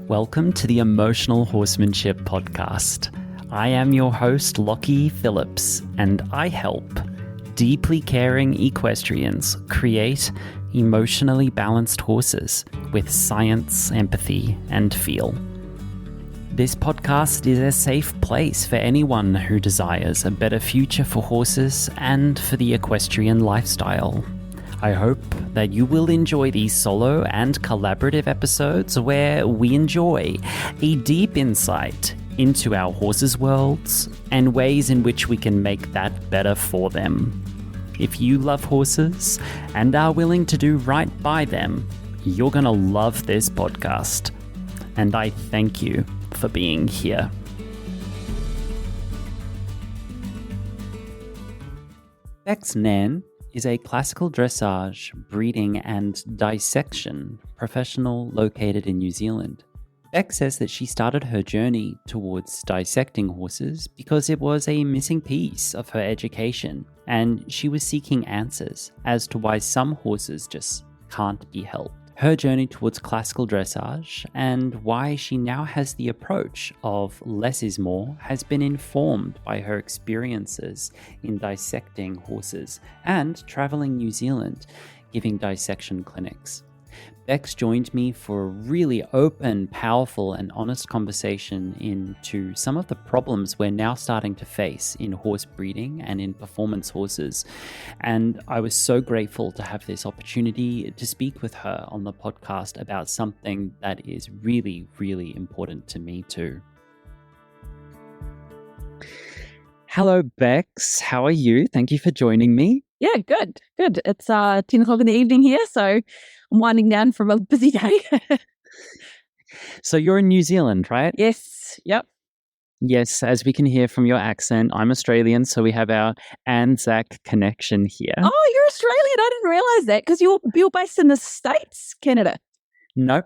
Welcome to the Emotional Horsemanship podcast. I am your host, Lockie Phillips, and I help deeply caring equestrians create emotionally balanced horses with science, empathy, and feel. This podcast is a safe place for anyone who desires a better future for horses and for the equestrian lifestyle. I hope that you will enjoy these solo and collaborative episodes where we enjoy a deep insight into our horses' worlds and ways in which we can make that better for them. If you love horses and are willing to do right by them, you're going to love this podcast. And I thank you for being here. Becks Nairn is a classical dressage, breeding and dissection professional located in New Zealand. Beck says that she started her journey towards dissecting horses because it was a missing piece of her education, and she was seeking answers as to why some horses just can't be helped. Her journey towards classical dressage and why she now has the approach of less is more has been informed by her experiences in dissecting horses and traveling New Zealand, giving dissection clinics. Becks joined me for a really open, powerful, and honest conversation into some of the problems we're now starting to face in horse breeding and in performance horses. And I was so grateful to have this opportunity to speak with her on the podcast about something that is really, really important to me too. Hello, Becks. How are you? Thank you for joining me. Yeah, good. It's 10 o'clock in the evening here, so I'm winding down from a busy day. So you're in New Zealand, right? Yes, yep. Yes, as we can hear from your accent, I'm Australian, so we have our Anzac connection here. Oh, you're Australian. I didn't realise that because you're based in the States, Canada. No.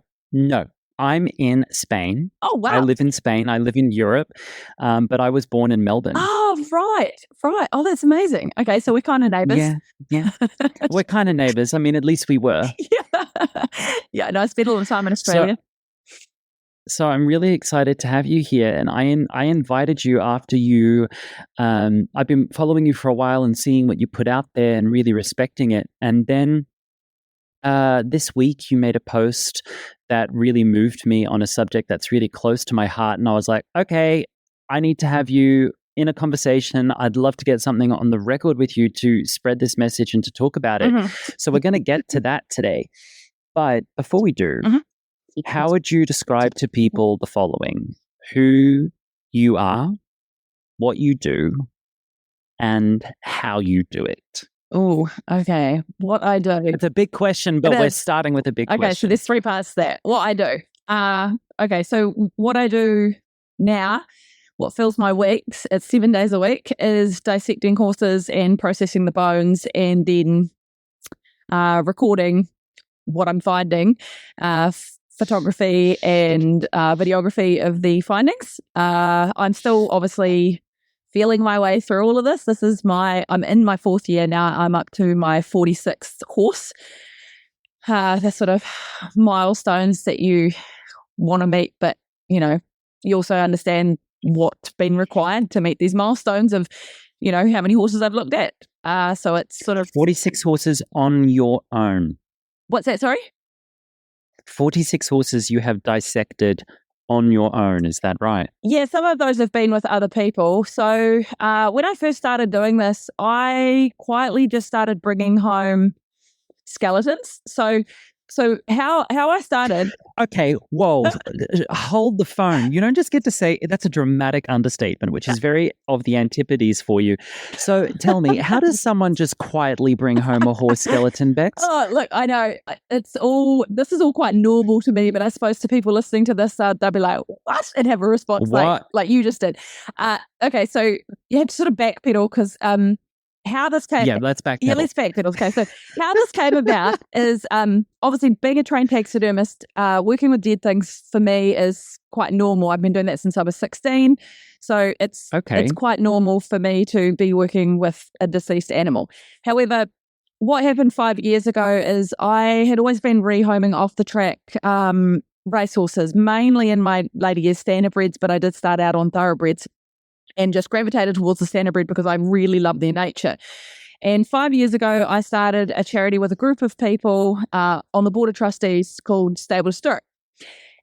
I'm in Spain. Oh, wow. I live in Spain. I live in Europe, but I was born in Melbourne. Oh, right. Oh, that's amazing. Okay, so we're kind of neighbours. Yeah. We're kind of neighbours. I mean, at least we were. Yeah, no, I spent a lot of time in Australia. So I'm really excited to have you here, and I invited you after you. I've been following you for a while and seeing what you put out there and really respecting it, and then this week you made a post that really moved me on a subject that's really close to my heart, and I was like, okay, I need to have you in a conversation. I'd love to get something on the record with you to spread this message and to talk about it. So we're going to get to that today. But before we do, how would you describe to people the following: who you are, what you do, and how you do it? Oh, okay. What I do. It's a big question, but we're starting with a big question. Okay, so there's 3 parts to that. What I do. Okay, so what I do now, what fills my weeks, it's 7 days a week, is dissecting horses and processing the bones and then recording what I'm finding, photography and videography of the findings. I'm still obviously feeling my way through all of this. I'm in my 4th year now. I'm up to my 46th horse. The sort of milestones that you want to meet, but you also understand what's been required to meet these milestones of, how many horses I've looked at. So it's sort of 46 horses on your own. What's that? Sorry? 46 horses you have dissected on your own, is that right? Yeah, some of those have been with other people. So when I first started doing this, I quietly just started bringing home skeletons. So how I started... Okay, whoa, hold the phone. You don't just get to say, that's a dramatic understatement, which is very of the antipodes for you. So tell me, how does someone just quietly bring home a horse skeleton, Becks? Oh, look, I know, this is all quite normal to me, but I suppose to people listening to this, they'll be like, what? And have a response like you just did. Okay, so you have to sort of backpedal because... how this came... Yeah, let's backpedal. Yeah, let's backpedal. Okay, so how this came about is obviously being a trained taxidermist, working with dead things for me is quite normal. I've been doing that since I was 16. So it's quite normal for me to be working with a deceased animal. However, what happened 5 years ago is I had always been rehoming off the track racehorses, mainly in my later years standardbreds, but I did start out on thoroughbreds and just gravitated towards the standardbred because I really love their nature. And 5 years ago, I started a charity with a group of people on the board of trustees called Stable to Stirrup.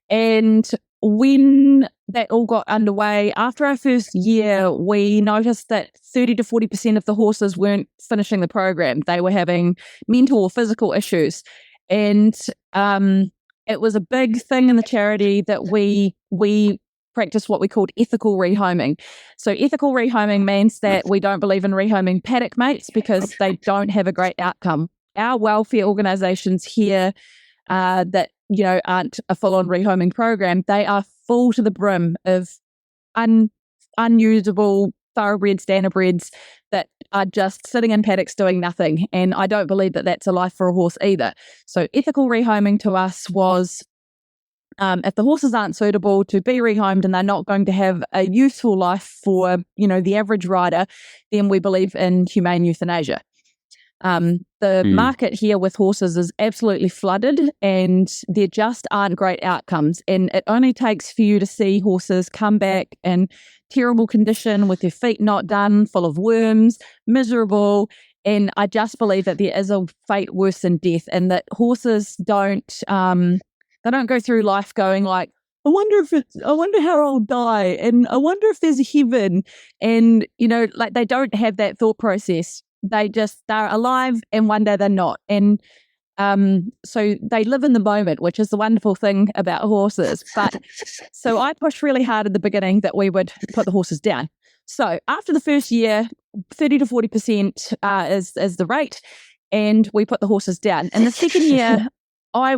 And when that all got underway, after our first year, we noticed that 30 to 40% of the horses weren't finishing the program. They were having mental or physical issues. And it was a big thing in the charity that we practice what we called ethical rehoming. So ethical rehoming means that we don't believe in rehoming paddock mates because they don't have a great outcome. Our welfare organisations here that aren't a full-on rehoming program, they are full to the brim of unusable thoroughbred standardbreds that are just sitting in paddocks doing nothing. And I don't believe that that's a life for a horse either. So ethical rehoming to us was if the horses aren't suitable to be rehomed and they're not going to have a useful life for, the average rider, then we believe in humane euthanasia. The market here with horses is absolutely flooded and there just aren't great outcomes. And it only takes for you to see horses come back in terrible condition with their feet not done, full of worms, miserable. And I just believe that there is a fate worse than death and that horses don't go through life going like, I wonder how I'll die and I wonder if there's a heaven. And, they don't have that thought process. They're alive and one day they're not. And so they live in the moment, which is the wonderful thing about horses. But so I pushed really hard at the beginning that we would put the horses down. So after the first year, 30 to 40% is the rate, and we put the horses down. And the second year, I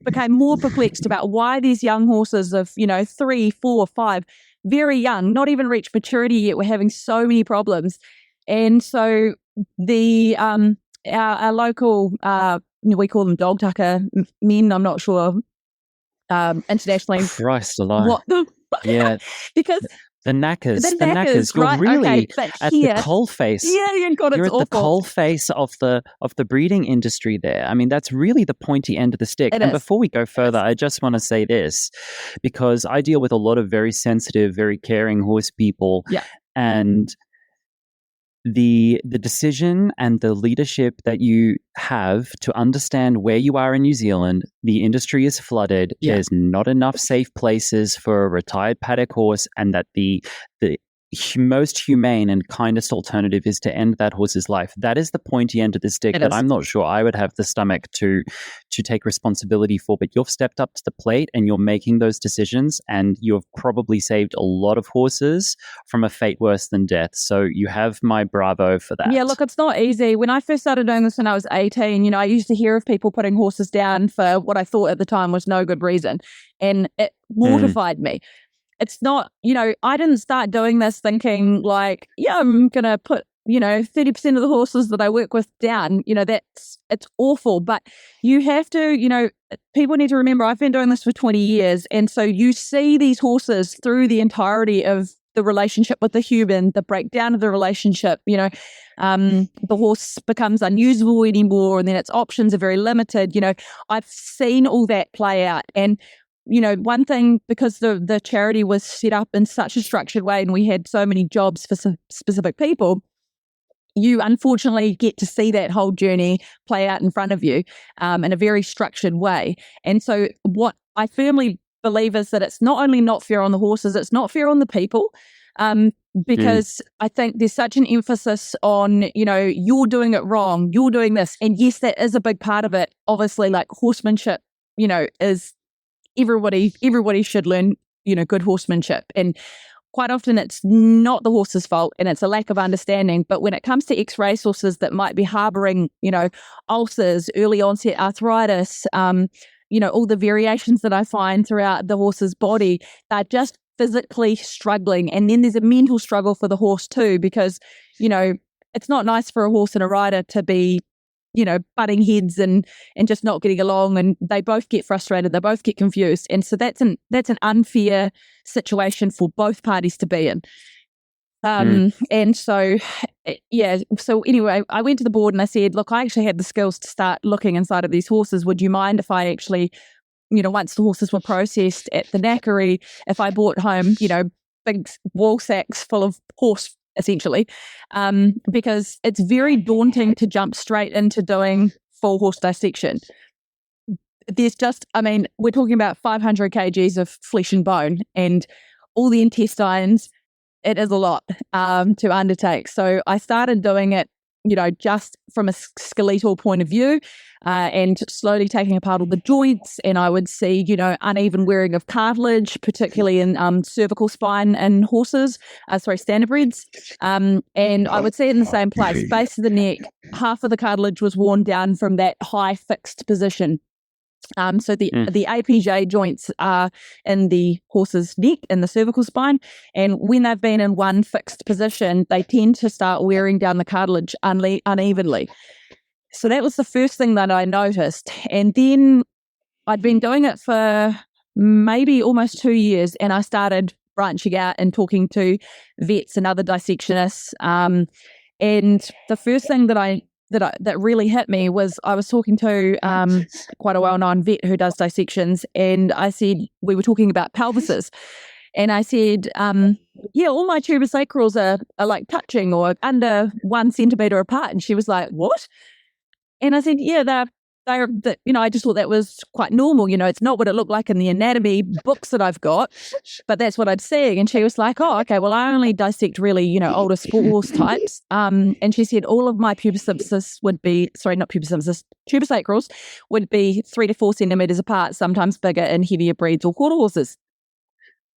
became more perplexed about why these young horses of 3, 4, 5, very young, not even reached maturity yet, were having so many problems. And so the our local we call them dog tucker men. I'm not sure internationally. Christ alive! What the yeah? Because the knackers. You're right? really okay, at here, the coalface. Yeah, God, you're it's at the awful. coalface of the breeding industry. There, I mean, that's really the pointy end of the stick. And before we go further, I just want to say this because I deal with a lot of very sensitive, very caring horse people, and the decision and the leadership that you have to understand where you are in New Zealand, the industry is flooded. There's not enough safe places for a retired paddock horse, and that the most humane and kindest alternative is to end that horse's life. That is the pointy end of the stick that I'm not sure I would have the stomach to take responsibility for. But you've stepped up to the plate and you're making those decisions, and you've probably saved a lot of horses from a fate worse than death. So you have my bravo for that. Yeah, look, it's not easy. When I first started doing this when I was 18, I used to hear of people putting horses down for what I thought at the time was no good reason. And it mortified me. It's not, I didn't start doing this thinking like, I'm going to put, 30% of the horses that I work with down. It's awful. But you have to, people need to remember I've been doing this for 20 years. And so you see these horses through the entirety of the relationship with the human, the breakdown of the relationship. The horse becomes unusable anymore, and then its options are very limited. I've seen all that play out. And one thing, because the charity was set up in such a structured way and we had so many jobs for specific people, you unfortunately get to see that whole journey play out in front of you in a very structured way. And so what I firmly believe is that it's not only not fair on the horses, it's not fair on the people. Because I think there's such an emphasis on, you're doing it wrong, you're doing this. And yes, that is a big part of it. Obviously, like horsemanship, is everybody should learn, good horsemanship. And quite often it's not the horse's fault and it's a lack of understanding. But when it comes to ex-race horses that might be harboring, ulcers, early onset arthritis, all the variations that I find throughout the horse's body, they're just physically struggling. And then there's a mental struggle for the horse too, because, it's not nice for a horse and a rider to be butting heads and just not getting along, and they both get frustrated, they both get confused. And so that's an unfair situation for both parties to be in. And so, so anyway, I went to the board and I said, look, I actually had the skills to start looking inside of these horses. Would you mind if I actually, once the horses were processed at the knackery, if I brought home, big wall sacks full of horse, essentially, because it's very daunting to jump straight into doing full horse dissection. There's we're talking about 500 kgs of flesh and bone and all the intestines. It is a lot to undertake. So I started doing it, just from a skeletal point of view, and slowly taking apart all the joints. And I would see, uneven wearing of cartilage, particularly in cervical spine in horses, standardbreds. And I would see it in the same place, base of the neck, half of the cartilage was worn down from that high fixed position. So the APJ joints are in the horse's neck and the cervical spine, and when they've been in one fixed position, they tend to start wearing down the cartilage unevenly. So that was the first thing that I noticed, and then I'd been doing it for maybe almost 2 years, and I started branching out and talking to vets and other dissectionists. And the first thing that really hit me was I was talking to quite a well-known vet who does dissections, and I said, we were talking about pelvises, and I said, all my tuberosacrals are like touching or under 1 centimetre apart, and she was like, what? And I said, they're I just thought that was quite normal. It's not what it looked like in the anatomy books that I've got, but that's what I'd see. And she was like, oh, okay, well, I only dissect really, older sport horse types. And she said all of my tuberosacrals would be 3 to 4 centimetres apart, sometimes bigger in heavier breeds or quarter horses.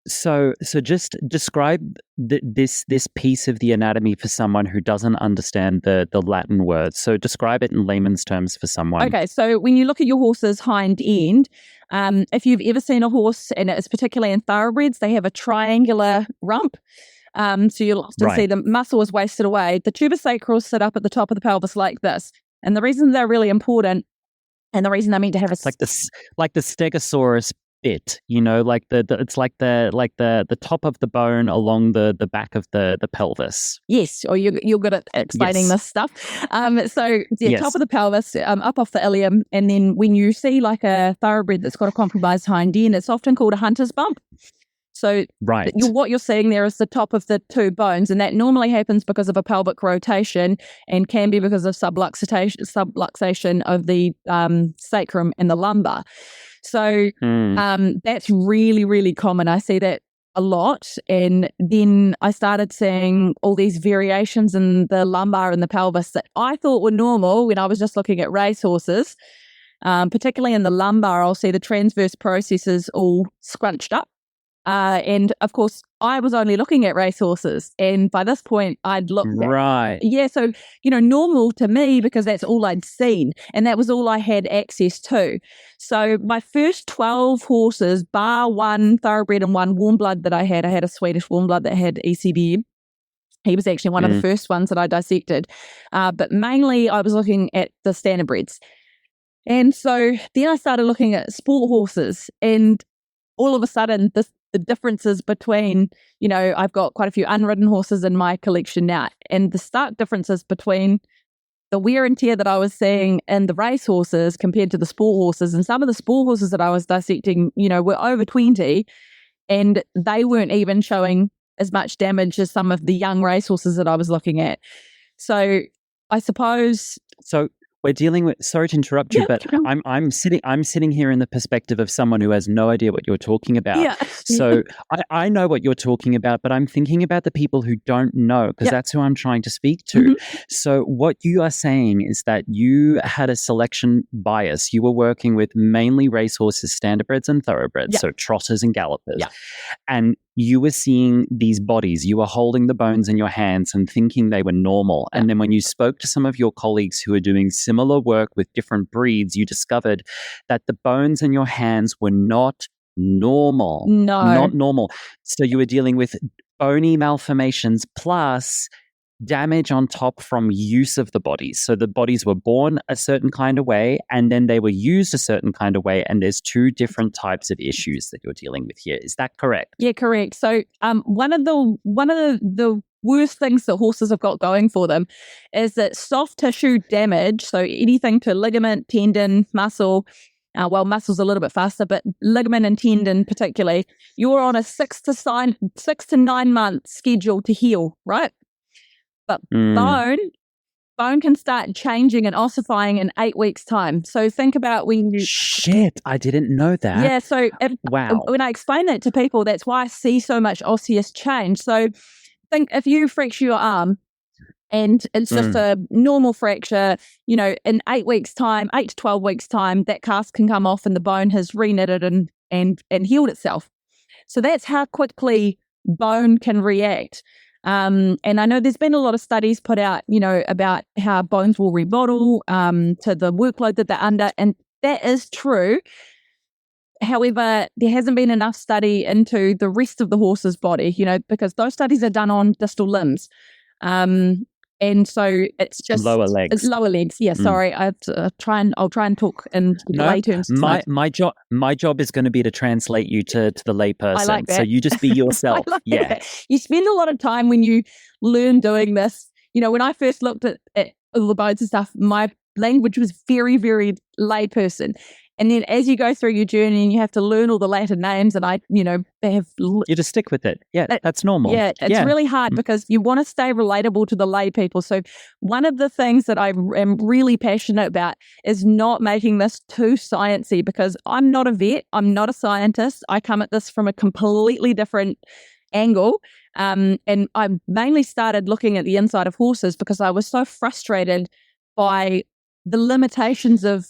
So just describe this piece of the anatomy for someone who doesn't understand the Latin words. So describe it in layman's terms for someone. Okay, so when you look at your horse's hind end, if you've ever seen a horse, and it's particularly in thoroughbreds, they have a triangular rump. So you'll often see the muscle is wasted away. The tuberosacrals sit up at the top of the pelvis like this. And the reason they're really important, and the reason I mean to have it's like the stegosaurus bit, it's like the top of the bone along the back of the pelvis. Yes, or you're good at explaining this stuff. Top of the pelvis, up off the ilium, and then when you see like a thoroughbred that's got a compromised hind end, it's often called a hunter's bump. So what you're seeing there is the top of the two bones, and that normally happens because of a pelvic rotation and can be because of subluxation of the sacrum and the lumbar. So that's really, really common. I see that a lot. And then I started seeing all these variations in the lumbar and the pelvis that I thought were normal when I was just looking at racehorses. Particularly in the lumbar, I'll see the transverse processes all scrunched up. And of course, I was only looking at racehorses, and by this point, I'd looked at, so normal to me because that's all I'd seen, and that was all I had access to. So my first 12 horses, bar one thoroughbred and one warm blood that I had a Swedish warm blood that had ECVM. He was actually one of the first ones that I dissected, but mainly I was looking at the standardbreds. And so then I started looking at sport horses, and all of a sudden, the differences between, I've got quite a few unridden horses in my collection now, and the stark differences between the wear and tear that I was seeing in the race horses compared to the sport horses. And some of the sport horses that I was dissecting, were over 20, and they weren't even showing as much damage as some of the young race horses that I was looking at. So I suppose... We're dealing with, sorry to interrupt you, but I'm sitting here in the perspective of someone who has no idea what you're talking about. Yeah. So I know what you're talking about, but I'm thinking about the people who don't know, because that's who I'm trying to speak to. Mm-hmm. So what you are saying is that you had a selection bias. You were working with mainly racehorses, standardbreds and thoroughbreds, so trotters and gallopers. Yeah. And you were seeing these bodies, you were holding the bones in your hands and thinking they were normal. And then when you spoke to some of your colleagues who are doing similar work with different breeds, you discovered that the bones in your hands were not normal. No. Not normal. So you were dealing with bony malformations plus damage on top from use of the bodies. So the bodies were born a certain kind of way, and then they were used a certain kind of way, and there's two different types of issues that you're dealing with here. Is that correct? Yeah, correct. So one of the worst things that horses have got going for them is that soft tissue damage, so anything to ligament, tendon, muscle, muscle's a little bit faster, but ligament and tendon particularly, you're on a 6 to 9 month schedule to heal, right? But bone can start changing and ossifying in 8 weeks' time. So think about when you... Shit, I didn't know that. Yeah, so wow. When I explain that to people, that's why I see so much osseous change. So think if you fracture your arm and it's just a normal fracture, in 8 weeks' time, 8 to 12 weeks' time, that cast can come off and the bone has re-knitted and healed itself. So that's how quickly bone can react. And I know there's been a lot of studies put out, about how bones will remodel to the workload that they're under, and that is true. However, there hasn't been enough study into the rest of the horse's body, because those studies are done on distal limbs. And so it's just lower legs. It's lower legs. Yeah, sorry. I'll try and talk in lay terms. My job is going to be to translate you to the layperson. I like that. So you just be yourself. Yeah. That. You spend a lot of time when you learn doing this. When I first looked at all the bones and stuff, my language was very, very layperson. And then as you go through your journey and you have to learn all the Latin names and you just stick with it. Yeah, that's normal. Yeah, it's really hard because you want to stay relatable to the lay people. So one of the things that I am really passionate about is not making this too sciencey, because I'm not a vet. I'm not a scientist. I come at this from a completely different angle. And I mainly started looking at the inside of horses because I was so frustrated by the limitations of,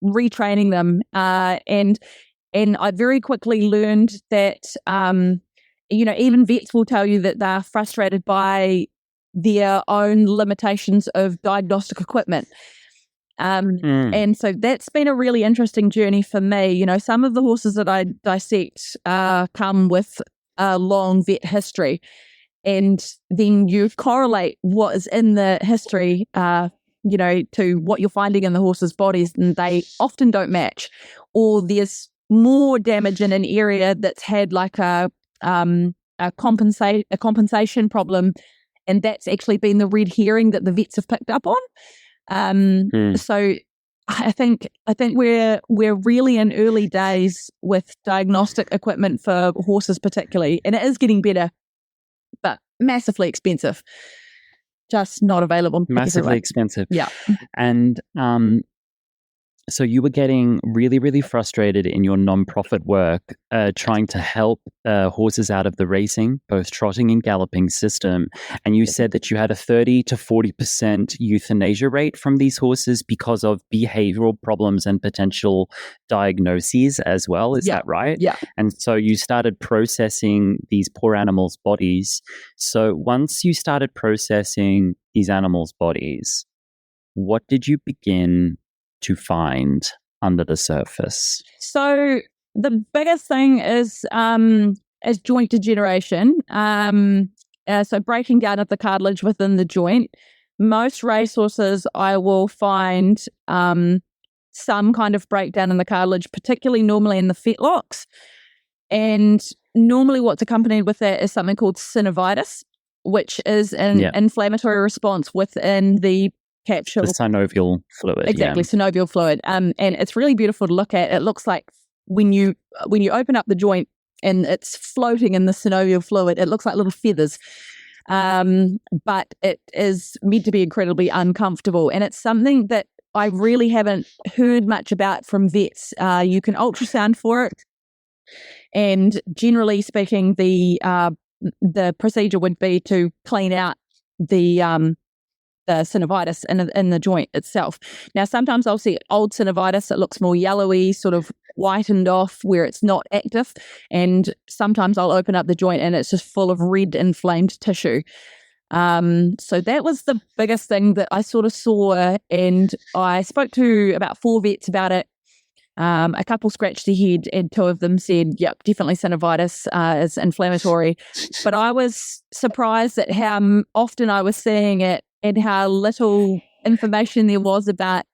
retraining them. And I very quickly learned that, even vets will tell you that they're frustrated by their own limitations of diagnostic equipment. And so that's been a really interesting journey for me. Some of the horses that I dissect come with a long vet history. And then you correlate what is in the history to what you're finding in the horse's bodies, and they often don't match. Or there's more damage in an area that's had like a compensation problem, and that's actually been the red herring that the vets have picked up on. So I think we're really in early days with diagnostic equipment for horses particularly, and it is getting better, but massively expensive. Just not available. Massively expensive. Yeah. And so you were getting really, really frustrated in your non-profit work, trying to help horses out of the racing, both trotting and galloping system. And you said that you had a 30 to 40% euthanasia rate from these horses because of behavioral problems and potential diagnoses as well. Is that right? Yeah. And so you started processing these poor animals' bodies. So once you started processing these animals' bodies, what did you begin to find under the surface? So the biggest thing is joint degeneration. So breaking down of the cartilage within the joint. Most racehorses, I will find some kind of breakdown in the cartilage, particularly normally in the fetlocks. And normally what's accompanied with that is something called synovitis, which is an inflammatory response within the capsule. The synovial fluid. Exactly, synovial fluid. And it's really beautiful to look at. It looks like when you open up the joint and it's floating in the synovial fluid, it looks like little feathers. But it is meant to be incredibly uncomfortable. And it's something that I really haven't heard much about from vets. You can ultrasound for it. And generally speaking, the procedure would be to clean out the synovitis in the joint itself. Now, sometimes I'll see old synovitis that looks more yellowy, sort of whitened off where it's not active. And sometimes I'll open up the joint and it's just full of red inflamed tissue. So that was the biggest thing that I sort of saw. And I spoke to about 4 vets about it. A couple scratched their head and 2 of them said, yep, definitely synovitis is inflammatory. But I was surprised at how often I was seeing it and how little information there was about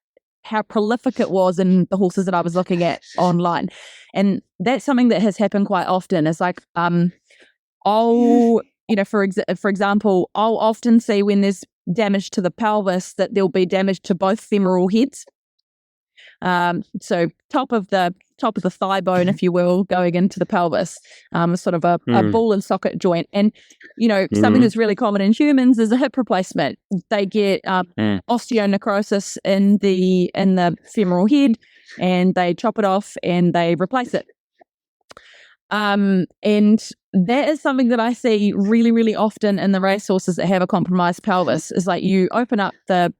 how prolific it was in the horses that I was looking at online. And that's something that has happened quite often. It's like, I'll for example, I'll often see when there's damage to the pelvis that there'll be damage to both femoral heads. So top of the thigh bone, if you will, going into the pelvis, sort of a ball and socket joint. And, something that's really common in humans is a hip replacement. They get osteonecrosis in the femoral head, and they chop it off and they replace it. And that is something that I see really, really often in the racehorses that have a compromised pelvis. Is like you open up the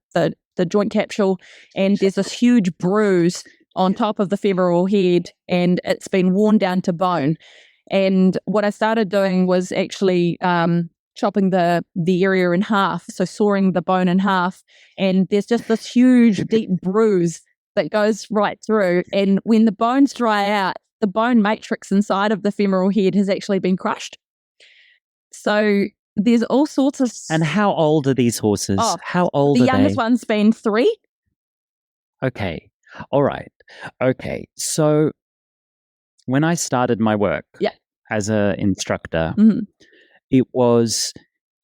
joint capsule and there's this huge bruise on top of the femoral head, and it's been worn down to bone. And what I started doing was actually chopping the area in half, so sawing the bone in half, and there's just this huge deep bruise that goes right through. And when the bones dry out, the bone matrix inside of the femoral head has actually been crushed. So there's all sorts of... And how old are these horses? How old are they? The youngest one's been 3. Okay. All right. Okay. So when I started my work as an instructor, it was...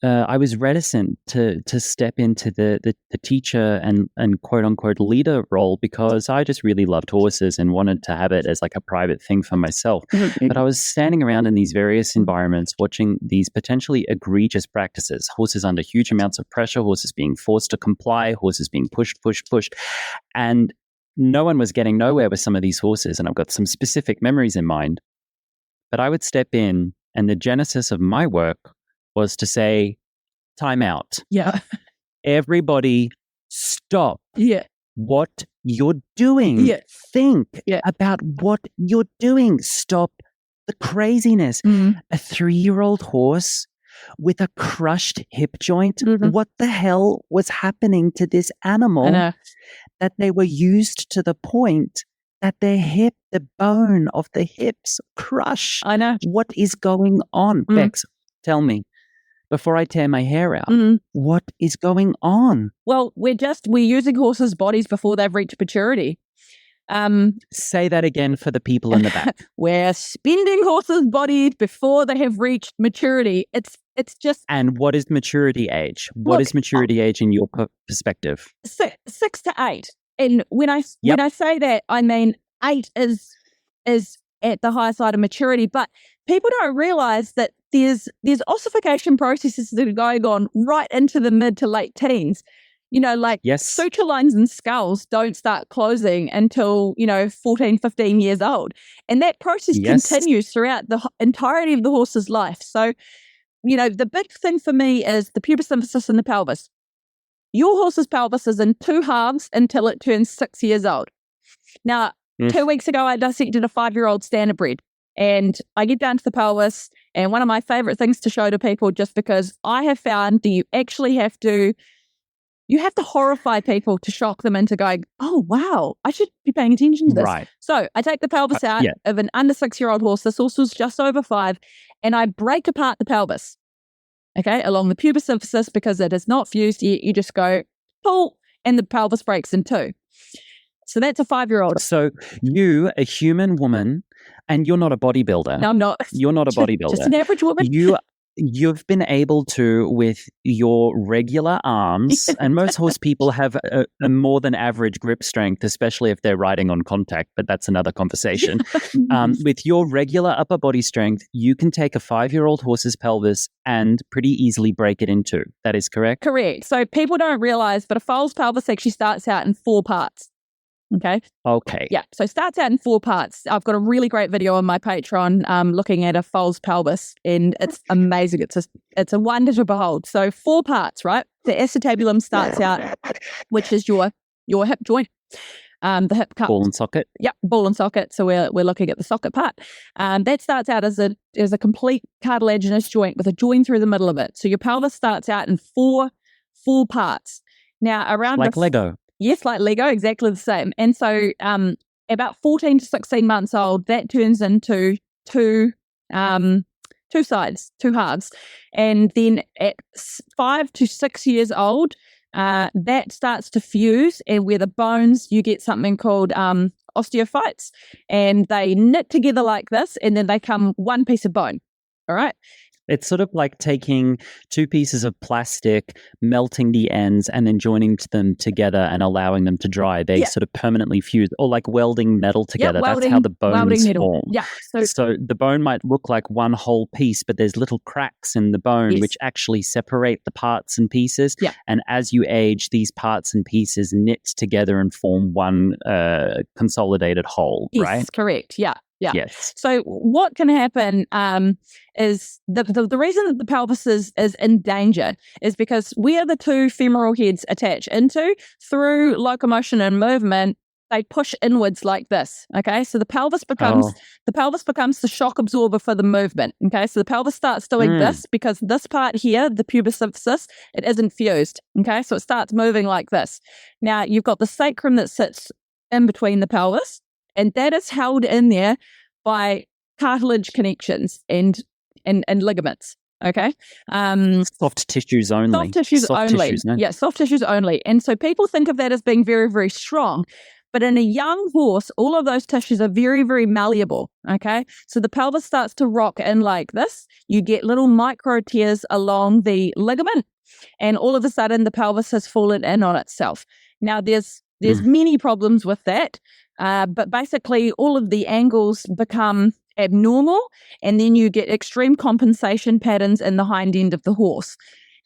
I was reticent to step into the teacher and quote unquote leader role because I just really loved horses and wanted to have it as like a private thing for myself. But I was standing around in these various environments watching these potentially egregious practices, horses under huge amounts of pressure, horses being forced to comply, horses being pushed. And no one was getting nowhere with some of these horses. And I've got some specific memories in mind. But I would step in, and the genesis of my work was to say, time out. Yeah. Everybody stop. Yeah. What you're doing. Yeah. Think about what you're doing. Stop the craziness. A 3-year-old horse with a crushed hip joint. What the hell was happening to this animal that they were used to the point that their hip, the bone of the hips crush? I know. What is going on? Becks, tell me, before I tear my hair out, what is going on? Well, we're using horses' bodies before they've reached maturity. Say that again for the people in the back. We're spending horses' bodies before they have reached maturity. It's just... And what is maturity age? What is maturity age in your perspective? 6 to 8. And when I say that, I mean 8 is at the higher side of maturity. But people don't realize that there's ossification processes that are going on right into the mid to late teens. Suture lines and skulls don't start closing until, 14, 15 years old. And that process continues throughout the entirety of the horse's life. So, the big thing for me is the pubis symphysis in the pelvis. Your horse's pelvis is in 2 halves until it turns 6 years old. Now, 2 weeks ago, I dissected a 5-year-old standardbred. And I get down to the pelvis, and one of my favorite things to show to people, just because I have found that you actually have to horrify people to shock them into going, oh, wow, I should be paying attention to this. Right. So I take the pelvis out of an under 6-year-old horse. This horse was just over 5, and I break apart the pelvis, along the pubis symphysis, because it is not fused yet. You just go, pull, and the pelvis breaks in 2. So that's a 5-year-old. So you, a human woman, and you're not a bodybuilder. No, I'm not. You're not a bodybuilder. Just an average woman. You've been able to, with your regular arms, and most horse people have a more than average grip strength, especially if they're riding on contact, but that's another conversation. With your regular upper body strength, you can take a 5-year-old horse's pelvis and pretty easily break it in 2. That is correct? Correct. So people don't realize, but a foal's pelvis actually starts out in 4 parts. Okay. Yeah. So it starts out in 4 parts. I've got a really great video on my Patreon looking at a foal's pelvis, and it's amazing. It's a wonder to behold. So 4 parts, right? The acetabulum starts out, which is your hip joint. The hip cup. Ball and socket. Yep, ball and socket. So we're looking at the socket part. That starts out as a complete cartilaginous joint with a join through the middle of it. So your pelvis starts out in 4 parts. Now around like Lego. Yes, like Lego, exactly the same. And so about 14 to 16 months old, that turns into 2 sides, 2 halves. And then at 5 to 6 years old, that starts to fuse, and where the bones, you get something called osteophytes, and they knit together like this, and then they come one piece of bone. All right. It's sort of like taking two pieces of plastic, melting the ends, and then joining them together and allowing them to dry. They sort of permanently fuse, or like welding metal together. That's how the bones form. Yeah. So the bone might look like one whole piece, but there's little cracks in the bone which actually separate the parts and pieces. Yeah. And as you age, these parts and pieces knit together and form one consolidated whole, right? Yes, correct. Yeah. Yeah. Yes. So what can happen is the reason that the pelvis is in danger is because where the two femoral heads attach into, through locomotion and movement, they push inwards like this. Okay, so the pelvis becomes the shock absorber for the movement. Okay, so the pelvis starts doing this because this part here, the pubis symphysis, it isn't fused. Okay, so it starts moving like this. Now you've got the sacrum that sits in between the pelvis, and that is held in there by cartilage connections and ligaments. Okay. Soft tissues only. Soft tissues only. Yeah, soft tissues only. And so people think of that as being very, very strong. But in a young horse, all of those tissues are very, very malleable. Okay. So the pelvis starts to rock in like this. You get little micro tears along the ligament, and all of a sudden the pelvis has fallen in on itself. Now there's many problems with that. But basically all of the angles become abnormal, and then you get extreme compensation patterns in the hind end of the horse.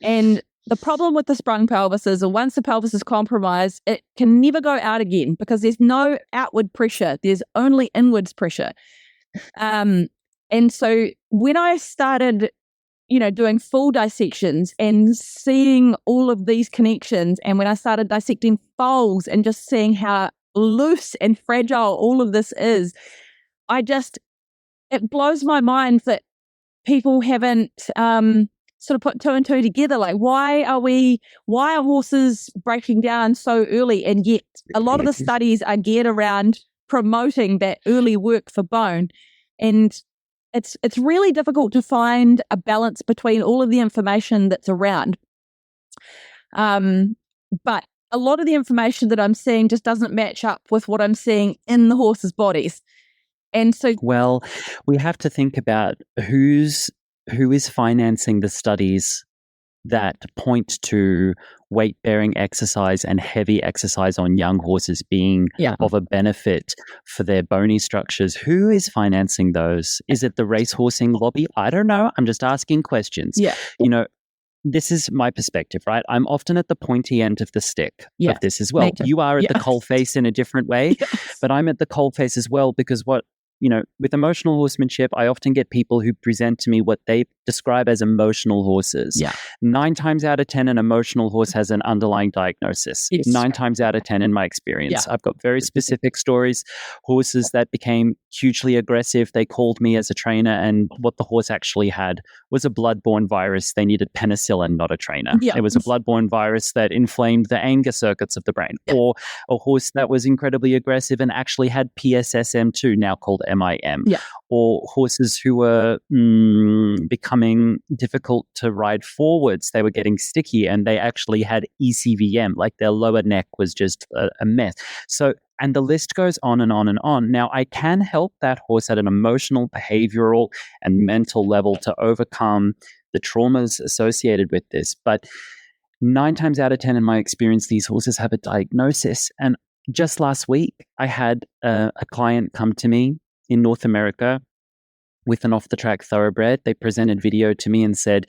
And the problem with the sprung pelvis is that once the pelvis is compromised, it can never go out again because there's no outward pressure. There's only inwards pressure. And so when I started, doing full dissections and seeing all of these connections, and when I started dissecting foals and just seeing how loose and fragile all of this is, it blows my mind that people haven't sort of put two and two together. Like, why are horses breaking down so early? And yet a lot of the studies are geared around promoting that early work for bone. And it's really difficult to find a balance between all of the information that's around. But a lot of the information that I'm seeing just doesn't match up with what I'm seeing in the horses' bodies. And so, well, we have to think about who is financing the studies that point to weight-bearing exercise and heavy exercise on young horses being of a benefit for their bony structures. Who is financing those? Is it the racehorsing lobby? I don't know. I'm just asking questions. Yeah. This is my perspective, right? I'm often at the pointy end of the stick of this as well. You are at the coalface in a different way, but I'm at the coalface as well because with emotional horsemanship, I often get people who present to me what they describe as emotional horses. Yeah. 9 times out of 10, an emotional horse has an underlying diagnosis. Yes. 9 times out of 10 in my experience. I've got very specific stories. Horses that became hugely aggressive. They called me as a trainer, and what the horse actually had was a blood-borne virus. They needed penicillin, not a trainer. Yeah. It was a blood-borne virus that inflamed the anger circuits of the brain. Yeah. Or a horse that was incredibly aggressive and actually had PSSM2, now called MIM. Yeah. Or horses who were becoming difficult to ride forwards. They were getting sticky and they actually had ECVM, like their lower neck was just a mess. So, and the list goes on and on and on. Now, I can help that horse at an emotional, behavioral, and mental level to overcome the traumas associated with this. But 9 times out of 10, in my experience, these horses have a diagnosis. And just last week, I had a client come to me in North America with an off-the-track thoroughbred. They presented video to me and said,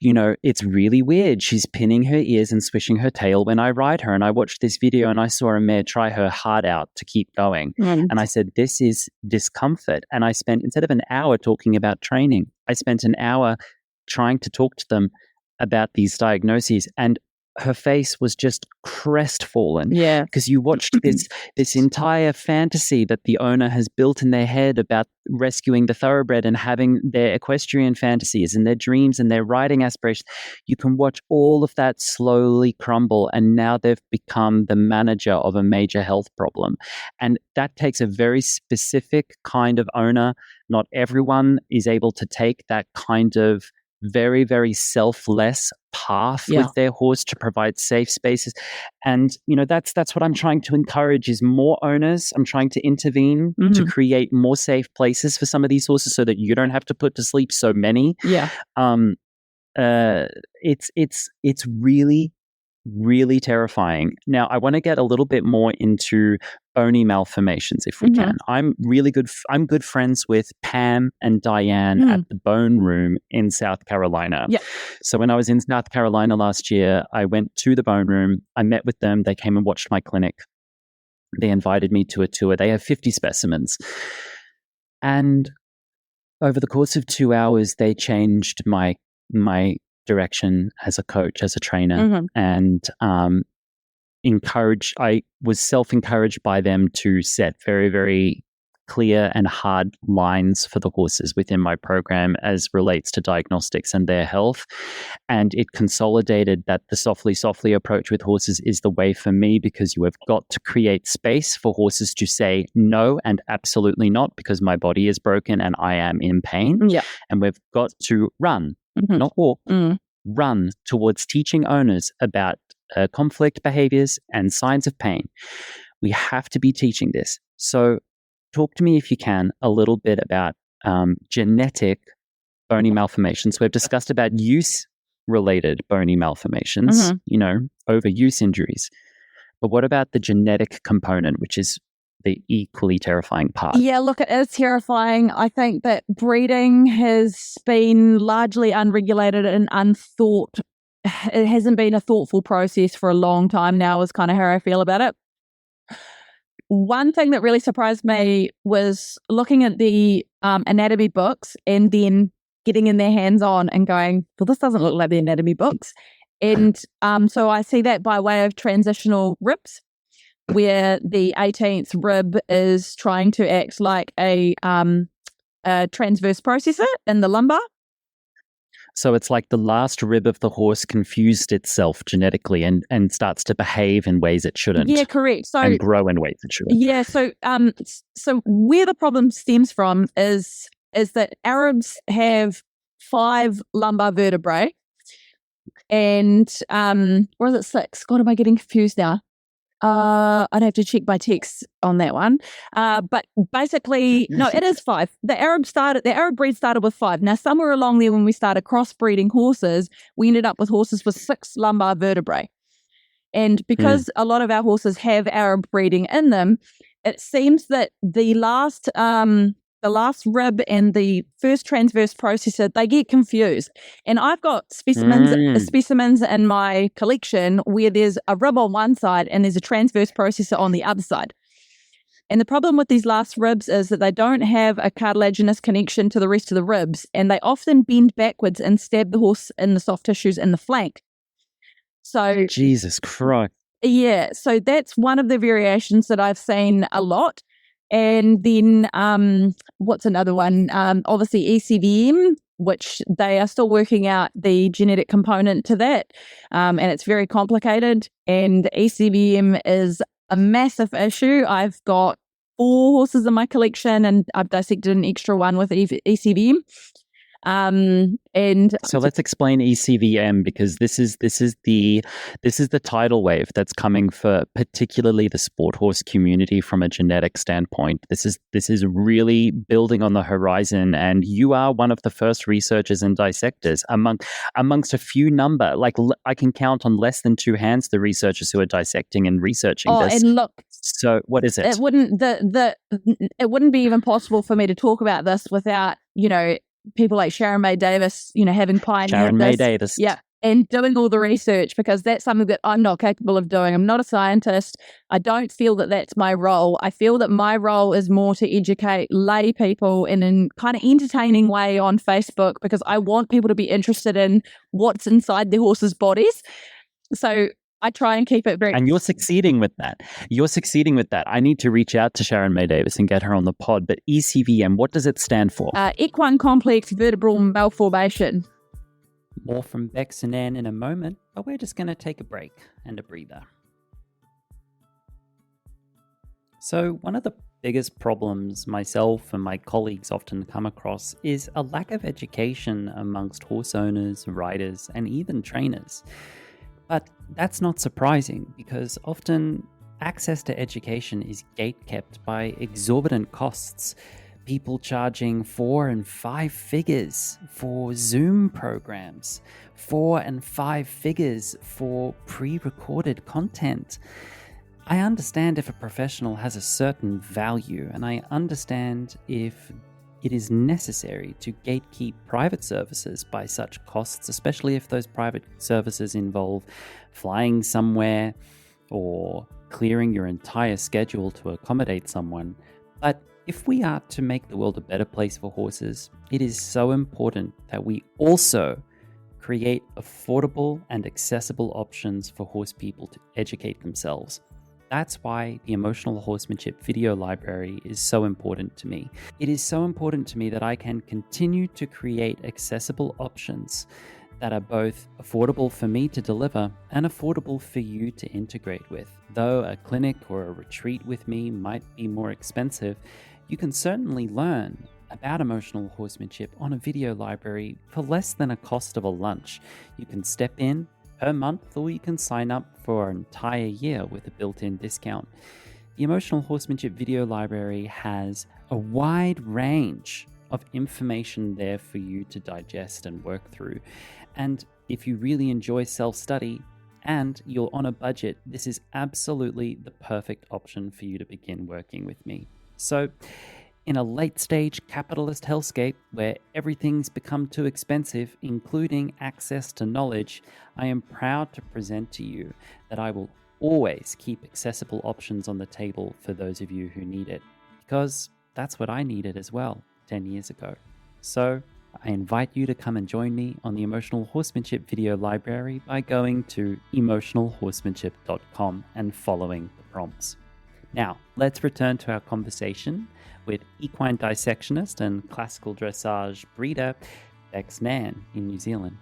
it's really weird. She's pinning her ears and swishing her tail when I ride her. And I watched this video and I saw a mare try her heart out to keep going. And I said, this is discomfort. And I spent, instead of an hour talking about training, I spent an hour trying to talk to them about these diagnoses. And her face was just crestfallen. Yeah. Because you watched this entire fantasy that the owner has built in their head about rescuing the thoroughbred and having their equestrian fantasies and their dreams and their riding aspirations. You can watch all of that slowly crumble, and now they've become the manager of a major health problem. And that takes a very specific kind of owner. Not everyone is able to take that kind of very, very selfless path with their horse to provide safe spaces. And, that's what I'm trying to encourage is more owners. I'm trying to intervene to create more safe places for some of these horses so that you don't have to put to sleep so many. Yeah. It's really, really terrifying. Now, I want to get a little bit more into bony malformations if we can. I'm good friends with Pam and Diane at the Bone Room in South Carolina. Yeah. So when I was in South Carolina last year, I went to the Bone Room. I met with them. They came and watched my clinic. They invited me to a tour. They have 50 specimens. And over the course of 2 hours, they changed my direction as a coach, as a trainer, and I was self-encouraged by them to set very, very clear and hard lines for the horses within my program as relates to diagnostics and their health. And it consolidated that the softly approach with horses is the way for me, because you have got to create space for horses to say no and absolutely not, because my body is broken and I am in pain. Yeah. And we've got to run, not walk, run towards teaching owners about conflict behaviors and signs of pain. We have to be teaching this. So talk to me, if you can, a little bit about genetic bony malformations. We've discussed about use-related bony malformations, overuse injuries. But what about the genetic component, which is the equally terrifying part? Yeah, look, it is terrifying. I think that breeding has been largely unregulated and unthought. It hasn't been a thoughtful process for a long time now, is kind of how I feel about it. One thing that really surprised me was looking at the anatomy books and then getting in their hands on and going, well, this doesn't look like the anatomy books. And so I see that by way of transitional ribs, where the 18th rib is trying to act like a transverse processor in the lumbar. So it's like the last rib of the horse confused itself genetically and starts to behave in ways it shouldn't. Yeah, correct. So and grow in ways it shouldn't. Yeah, so where the problem stems from is that Arabs have 5 lumbar vertebrae, and or is it 6? God, am I getting confused now? I'd have to check my text on that one. But basically, no, it is 5. The Arab breed started with 5. Now, somewhere along there when we started crossbreeding horses, we ended up with horses with 6 lumbar vertebrae. And because a lot of our horses have Arab breeding in them, it seems that the last rib and the first transverse processor, they get confused. And I've got specimens in my collection where there's a rib on one side and there's a transverse processor on the other side. And the problem with these last ribs is that they don't have a cartilaginous connection to the rest of the ribs, and they often bend backwards and stab the horse in the soft tissues in the flank. So Jesus Christ. Yeah, so that's one of the variations that I've seen a lot. And then what's another one? Obviously ECVM, which they are still working out the genetic component to that. And it's very complicated. And ECVM is a massive issue. I've got 4 horses in my collection, and I've dissected an extra one with ECVM. And so let's explain ECVM, because this is the tidal wave that's coming for particularly the sport horse community from a genetic standpoint. This is really building on the horizon, and you are one of the first researchers and dissectors amongst a few number. Like, I can count on less than 2 hands the researchers who are dissecting and researching this. And look, so what is it? It wouldn't be even possible for me to talk about this without people like Sharon May Davis, having pioneered Sharon May Davis. Yeah, and doing all the research, because that's something that I'm not capable of doing. I'm not a scientist. I don't feel that that's my role. I feel that my role is more to educate lay people in a kind of entertaining way on Facebook, because I want people to be interested in what's inside their horses' bodies. So I try and keep it very... And you're succeeding with that. I need to reach out to Sharon May Davis and get her on the pod. But ECVM, what does it stand for? Equine complex vertebral malformation. More from Becks Nairn in a moment, but we're just going to take a break and a breather. So, one of the biggest problems myself and my colleagues often come across is a lack of education amongst horse owners, riders, and even trainers. But that's not surprising because often access to education is gatekept by exorbitant costs. People charging 4 and 5 figures for Zoom programs, 4 and 5 figures for pre-recorded content. I understand if a professional has a certain value, and I understand if it is necessary to gatekeep private services by such costs, especially if those private services involve flying somewhere or clearing your entire schedule to accommodate someone. But if we are to make the world a better place for horses, it is so important that we also create affordable and accessible options for horse people to educate themselves. That's why the Emotional Horsemanship video library is so important to me. It is so important to me that I can continue to create accessible options that are both affordable for me to deliver and affordable for you to integrate with. Though a clinic or a retreat with me might be more expensive, you can certainly learn about emotional horsemanship on a video library for less than a cost of a lunch. You can step in per month, or you can sign up for an entire year with a built-in discount. The Emotional Horsemanship video library has a wide range of information there for you to digest and work through. And if you really enjoy self-study and you're on a budget, this is absolutely the perfect option for you to begin working with me. So, in a late-stage capitalist hellscape where everything's become too expensive, including access to knowledge, I am proud to present to you that I will always keep accessible options on the table for those of you who need it, because that's what I needed as well 10 years ago. So I invite you to come and join me on the Emotional Horsemanship video library by going to emotionalhorsemanship.com and following the prompts. Now, let's return to our conversation with equine dissectionist and classical dressage breeder Becks Nairn in New Zealand.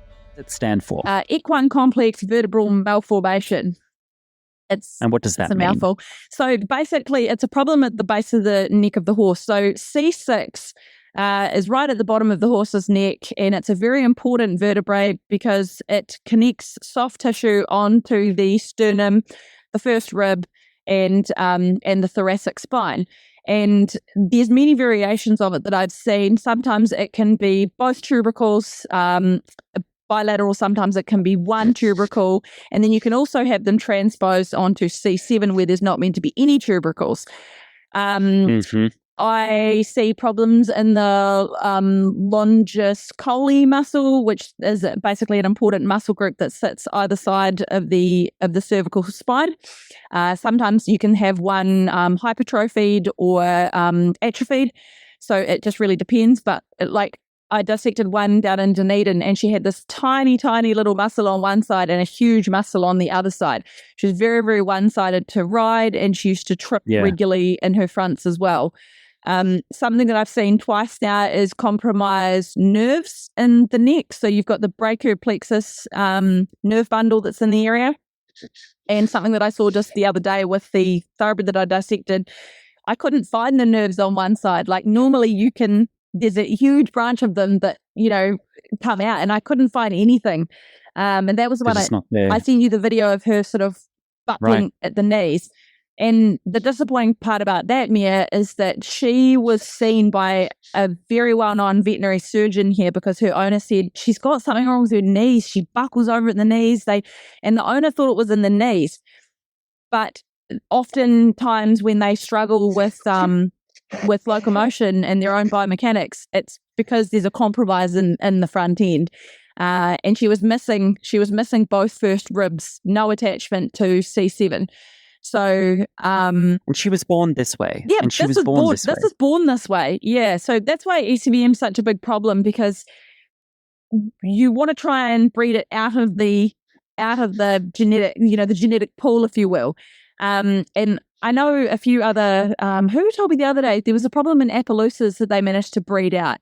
What does it stand for? Equine complex vertebral malformation. And what does that mean? It's a mouthful. So basically, it's a problem at the base of the neck of the horse. So C6 is right at the bottom of the horse's neck, and it's a very important vertebrae because it connects soft tissue onto the sternum, the first rib, and the thoracic spine. And there's many variations of it that I've seen. Sometimes it can be both tubercles, bilateral, sometimes it can be one tubercle, and then you can also have them transposed onto C7 where there's not meant to be any tubercles. I see problems in the longus colli muscle, which is basically an important muscle group that sits either side of the cervical spine. Sometimes you can have one hypertrophied or atrophied, so it just really depends. But I dissected one down in Dunedin, and she had this tiny, tiny little muscle on one side and a huge muscle on the other side. She was very, very one-sided to ride, and she used to trip regularly in her fronts as well. Something that I've seen twice now is compromised nerves in the neck. So you've got the brachial plexus nerve bundle that's in the area. And something that I saw just the other day with the thoroughbred that I dissected, I couldn't find the nerves on one side. Like normally there's a huge branch of them that, come out, and I couldn't find anything. And that was when I sent you the video of her sort of buckling at the knees. And the disappointing part about that, Mia, is that she was seen by a very well-known veterinary surgeon here because her owner said she's got something wrong with her knees. She buckles over at the knees. And the owner thought it was in the knees. But oftentimes when they struggle with locomotion and their own biomechanics, it's because there's a compromise in the front end. And she was missing both first ribs, no attachment to C7. So, and she was born this way. Yeah, this was born this way. Yeah, so that's why ECVM is such a big problem, because you want to try and breed it out of the genetic, the genetic pool, if you will. And I know a few other. Who told me the other day there was a problem in Appaloosas that they managed to breed out.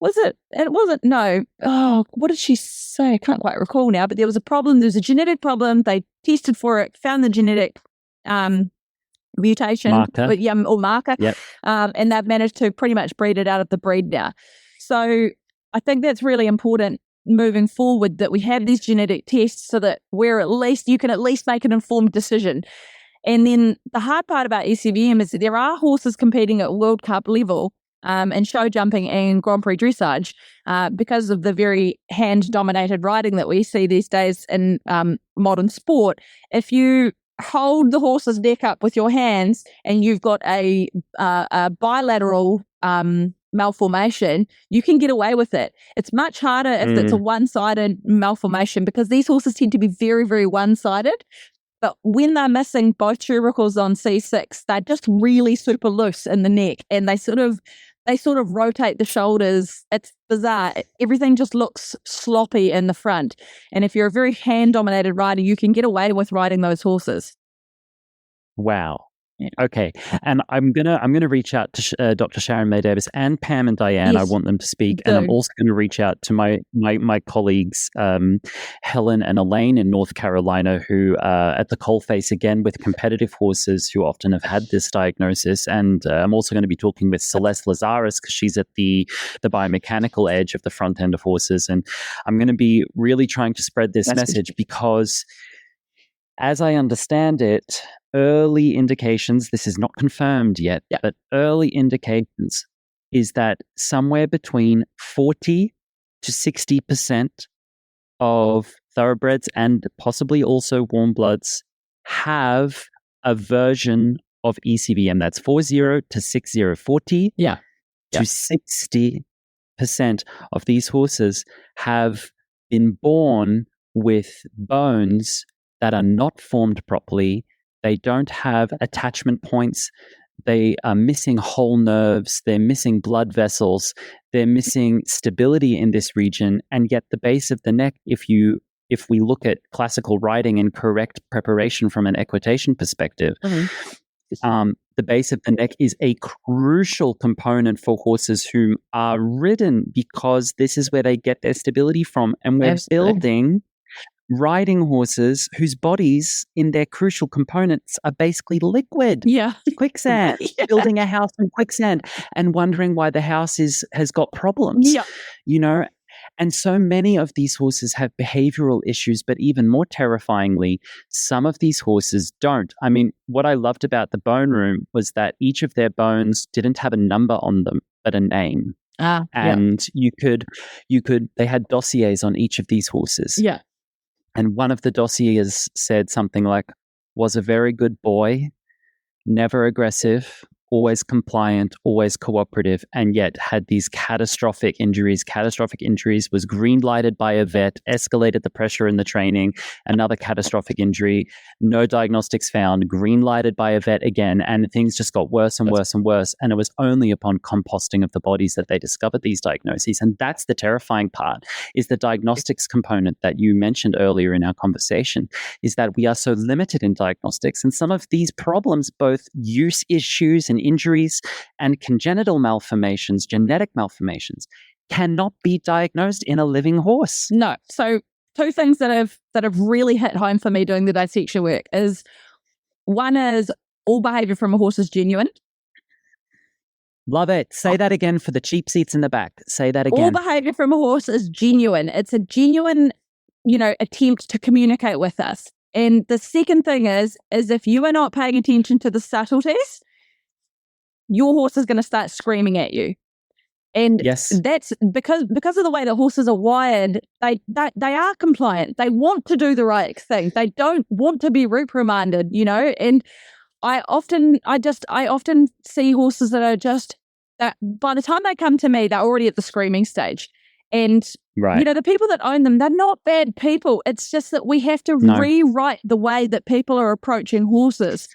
Was it? It wasn't. No. Oh, what did she say? I can't quite recall now. But there was a problem. There was a genetic problem. They tested for it, found the genetic mutation, Marker. or marker, Yep. and they've managed to pretty much breed it out of the breed now. So I think that's really important moving forward, that we have these genetic tests so that you can at least make an informed decision. And then the hard part about ECVM is that there are horses competing at World Cup level and show jumping and Grand Prix dressage because of the very hand-dominated riding that we see these days in modern sport. If you hold the horse's neck up with your hands and you've got a bilateral malformation, you can get away with it. It's much harder if it's a one-sided malformation, because these horses tend to be very, very one-sided. But when they're missing both tubercles on C6, they're just really super loose in the neck, and they sort of rotate the shoulders. It's bizarre. Everything just looks sloppy in the front. And if you're a very hand-dominated rider, you can get away with riding those horses. Wow. Yeah. Okay, and I'm gonna reach out to Dr. Sharon May Davis and Pam and Diane. Yes, I want them to speak, and I'm also going to reach out to my colleagues Helen and Elaine in North Carolina, who at the coalface again with competitive horses who often have had this diagnosis. And I'm also going to be talking with Celeste Lazaris, because she's at the biomechanical edge of the front end of horses, and I'm going to be really trying to spread this message because, as I understand it, early indications, this is not confirmed yet, but early indications is that somewhere between 40 to 60% of thoroughbreds and possibly possibly warm bloods have a version of ECVM. That's 40 to 60, 40 to 60% of these horses have been born with bones that are not formed properly. They don't have attachment points. They are missing whole nerves. They're missing blood vessels. They're missing stability in this region. And yet the base of the neck, if we look at classical riding and correct preparation from an equitation perspective, the base of the neck is a crucial component for horses who are ridden, because this is where they get their stability from. And we're building riding horses whose bodies in their crucial components are basically liquid. Quicksand. Building a house in quicksand and wondering why the house has got problems. And so many of these horses have behavioral issues, but even more terrifyingly, some of these horses don't. I mean, what I loved about the bone room was that each of their bones didn't have a number on them, but a name. And they had dossiers on each of these horses. And one of the dossiers said something like, was a very good boy, never aggressive, always compliant, always cooperative, and yet had these catastrophic injuries. Catastrophic injuries was green lighted by a vet, escalated the pressure in the training, another catastrophic injury, no diagnostics found, green lighted by a vet again, and things just got worse and worse and worse. And it was only upon composting of the bodies that they discovered these diagnoses. And that's the terrifying part, is the diagnostics component that you mentioned earlier in our conversation, is that we are so limited in diagnostics. And some of these problems, both use issues and injuries and congenital malformations, genetic malformations, cannot be diagnosed in a living horse. No. So two things that have really hit home for me doing the dissection work is, one is all behavior from a horse is genuine. Love it. Say that again for the cheap seats in the back. Say that again. All behavior from a horse is genuine. It's a genuine, attempt to communicate with us. And the second thing is if you are not paying attention to the subtleties, your horse is going to start screaming at you. And that's because of the way that horses are wired. They are compliant. They want to do the right thing. They don't want to be reprimanded, and I often see horses that by the time they come to me, they're already at the screaming stage. And the people that own them, they're not bad people. It's just that we have to rewrite the way that people are approaching horses.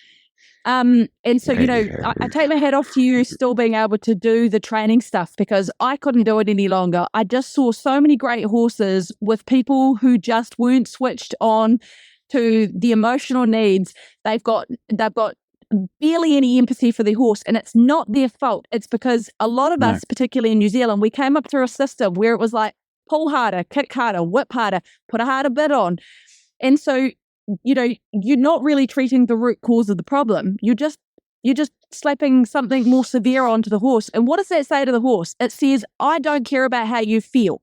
And so, I take my hat off to you still being able to do the training stuff, because I couldn't do it any longer. I just saw so many great horses with people who just weren't switched on to the emotional needs. They've got barely any empathy for their horse, and it's not their fault. It's because a lot of us, particularly in New Zealand, we came up through a system where it was like, pull harder, kick harder, whip harder, put a harder bit on. And so you're not really treating the root cause of the problem. You're just slapping something more severe onto the horse. And what does that say to the horse? It says, I don't care about how you feel.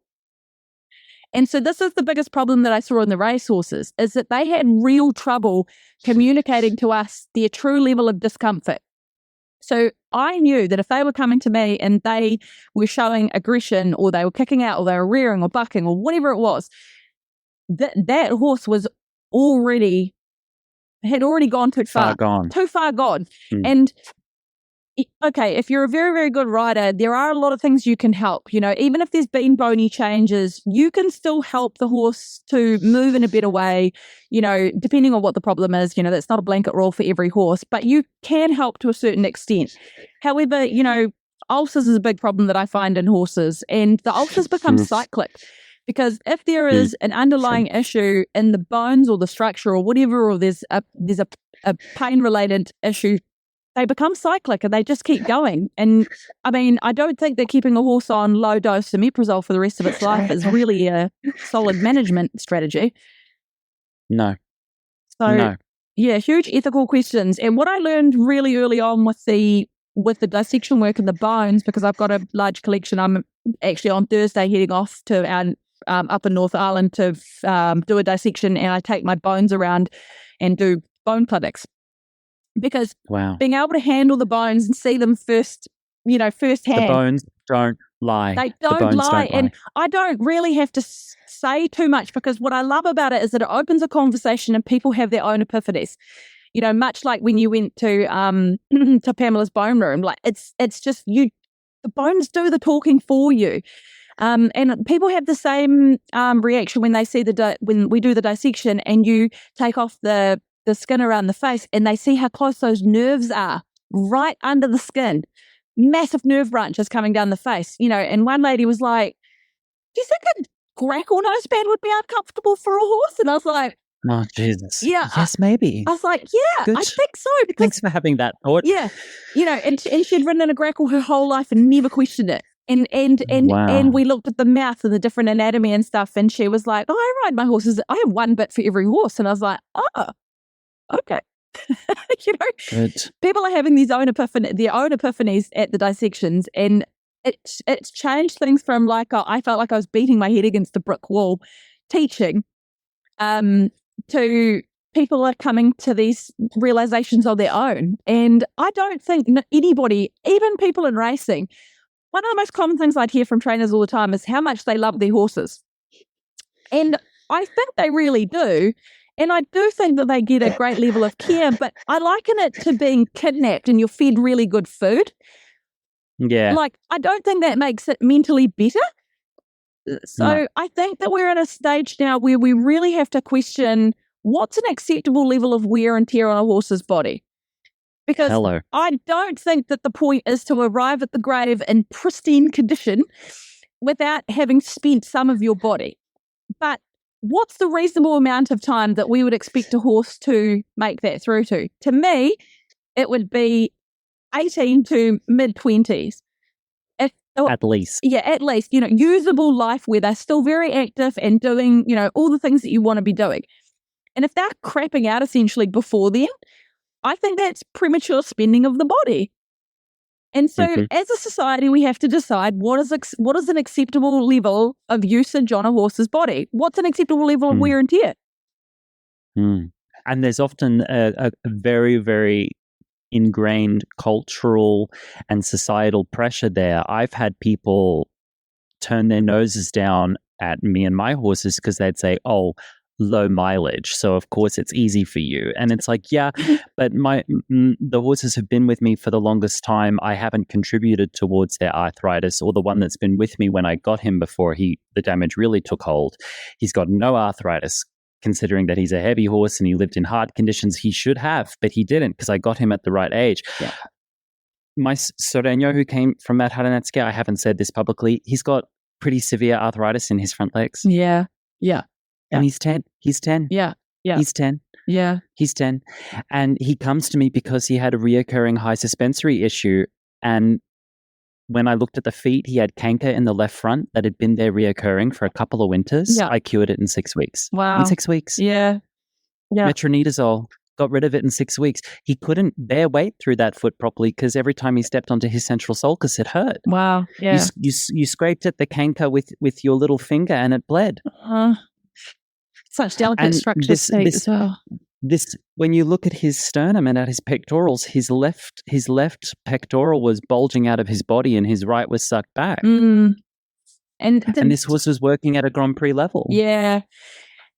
And so this is the biggest problem that I saw in the race horses, is that they had real trouble communicating to us their true level of discomfort. So I knew that if they were coming to me and they were showing aggression, or they were kicking out, or they were rearing or bucking or whatever it was, that horse had already gone too far. Too far gone. And okay, if you're a very, very good rider, there are a lot of things you can help. Even if there's been bony changes, you can still help the horse to move in a better way, depending on what the problem is. That's not a blanket rule for every horse, but you can help to a certain extent. However, ulcers is a big problem that I find in horses, and the ulcers become cyclic. Because if there is an underlying issue in the bones or the structure or whatever, or there's a pain-related issue, they become cyclic and they just keep going. And I mean, I don't think that keeping a horse on low-dose omeprazole for the rest of its life is really a solid management strategy. No. Yeah, huge ethical questions. And what I learned really early on with the dissection work in the bones, because I've got a large collection, I'm actually on Thursday heading off to our up in North Island to do a dissection, and I take my bones around and do bone clinics. Because being able to handle the bones and see them firsthand. The bones don't lie. They don't lie. And I don't really have to say too much, because what I love about it is that it opens a conversation and people have their own epiphanies. Much like when you went to to Pamela's bone room, like it's just the bones do the talking for you. And people have the same reaction when they see when we do the dissection and you take off the skin around the face, and they see how close those nerves are right under the skin. Massive nerve branches coming down the face, and one lady was like, do you think a grackle noseband would be uncomfortable for a horse? And I was like, oh, Jesus. Yeah. Yes, maybe. I was like, yeah, Good. I think so. Because, thanks for having that thought. Yeah. And she'd ridden in a grackle her whole life and never questioned it. And we looked at the mouth and the different anatomy and stuff, and she was like, oh, I ride my horses. I have one bit for every horse. And I was like, oh, okay. Good. People are having their own epiphanies at the dissections, and it's changed things from like I felt like I was beating my head against a brick wall teaching, to people are coming to these realizations on their own. And I don't think anybody, even people in racing, one of the most common things I'd hear from trainers all the time is how much they love their horses. And I think they really do. And I do think that they get a great level of care, but I liken it to being kidnapped and you're fed really good food. Yeah. Like, I don't think that makes it mentally better. So I think that we're at a stage now where we really have to question what's an acceptable level of wear and tear on a horse's body. Because I don't think that the point is to arrive at the grave in pristine condition without having spent some of your body. But what's the reasonable amount of time that we would expect a horse to make that through to? To me, it would be 18 to mid-20s. At least. Yeah, at least, usable life where they're still very active and doing, all the things that you want to be doing. And if they're crapping out essentially before then, I think that's premature spending of the body. And so as a society, we have to decide what is an acceptable level of usage on a horse's body? What's an acceptable level of wear and tear? And there's often a very, very ingrained cultural and societal pressure there. I've had people turn their noses down at me and my horses because they'd say, oh, low mileage, so of course it's easy for you. And it's like, yeah, but the horses have been with me for the longest time. I haven't contributed towards their arthritis, or the one that's been with me when I got him before the damage really took hold. He's got no arthritis, considering that he's a heavy horse and he lived in hard conditions. He should have, but he didn't because I got him at the right age. Yeah. My Soreno, who came from that Haranatsuki, I haven't said this publicly, he's got pretty severe arthritis in his front legs. Yeah. And he's 10. Yeah. He's 10. Yeah. He's 10. And he comes to me because he had a reoccurring high suspensory issue. And when I looked at the feet, he had canker in the left front that had been there reoccurring for a couple of winters. Yeah. I cured it in 6 weeks. Wow. In 6 weeks. Yeah. Yeah. metronidazole, got rid of it in 6 weeks. He couldn't bear weight through that foot properly because every time he stepped onto his central sulcus, it hurt. Wow. Yeah. You scraped at the canker with your little finger and it bled. Such delicate And structures as well. This, when you look at his sternum and at his pectorals, his left pectoral was bulging out of his body and his right was sucked back. And this horse was working at a Grand Prix level. Yeah.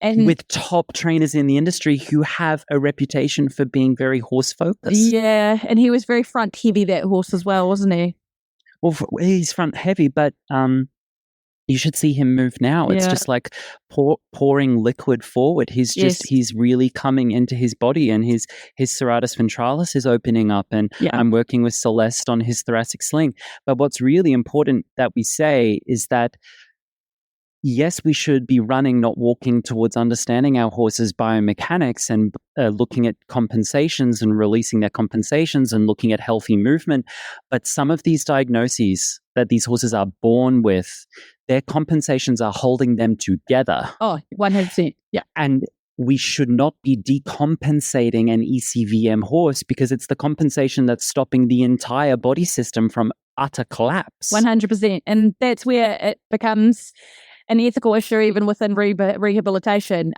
And with top trainers in the industry who have a reputation for being very horse focused. Yeah, and he was very front heavy, that horse as well, wasn't he? Well, he's front heavy, but you should see him move now. It's just like pouring liquid forward. He's really coming into his body, and his serratus ventralis is opening up, and I'm working with Celeste on his thoracic sling. But what's really important that we say is that yes, we should be running, not walking, towards understanding our horse's biomechanics and looking at compensations and releasing their compensations and looking at healthy movement. But some of these diagnoses that these horses are born with, their compensations are holding them together. Oh, 100%. Yeah. And we should not be decompensating an ECVM horse because it's the compensation that's stopping the entire body system from utter collapse. 100%. And that's where it becomes an ethical issue even within rehabilitation.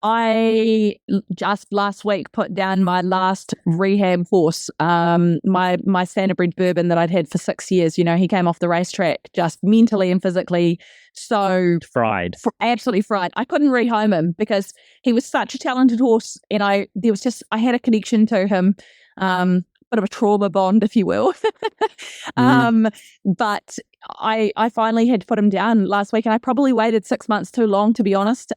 I just last week put down my last rehab horse, my standardbred bourbon that I'd had for 6 years. You know, he came off the racetrack just mentally and physically so fried, absolutely fried. I couldn't rehome him because he was such a talented horse, and I had a connection to him. Bit of a trauma bond, if you will. But I finally had to put him down last week, and I probably waited 6 months too long, to be honest.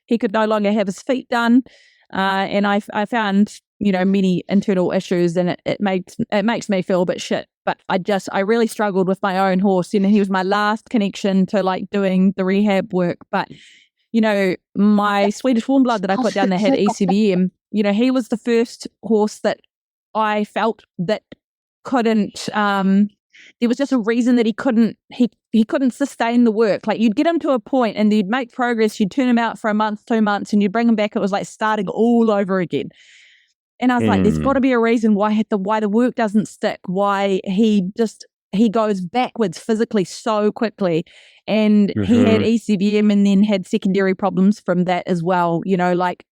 He could no longer have his feet done, and I found, you know, many internal issues, and it makes me feel a bit shit. But I really struggled with my own horse. You know, he was my last connection to like doing the rehab work. But you know, my Swedish warm blood that I put down that had ECVM, you know, he was the first horse that I felt that couldn't, there was just a reason that he couldn't sustain the work. Like you'd get him to a point and you'd make progress, you'd turn him out for a month, 2 months, and you'd bring him back. It was like starting all over again. And I was like, there's got to be a reason why the work doesn't stick, why he goes backwards physically so quickly. And he had ECVM and then had secondary problems from that as well, you know, like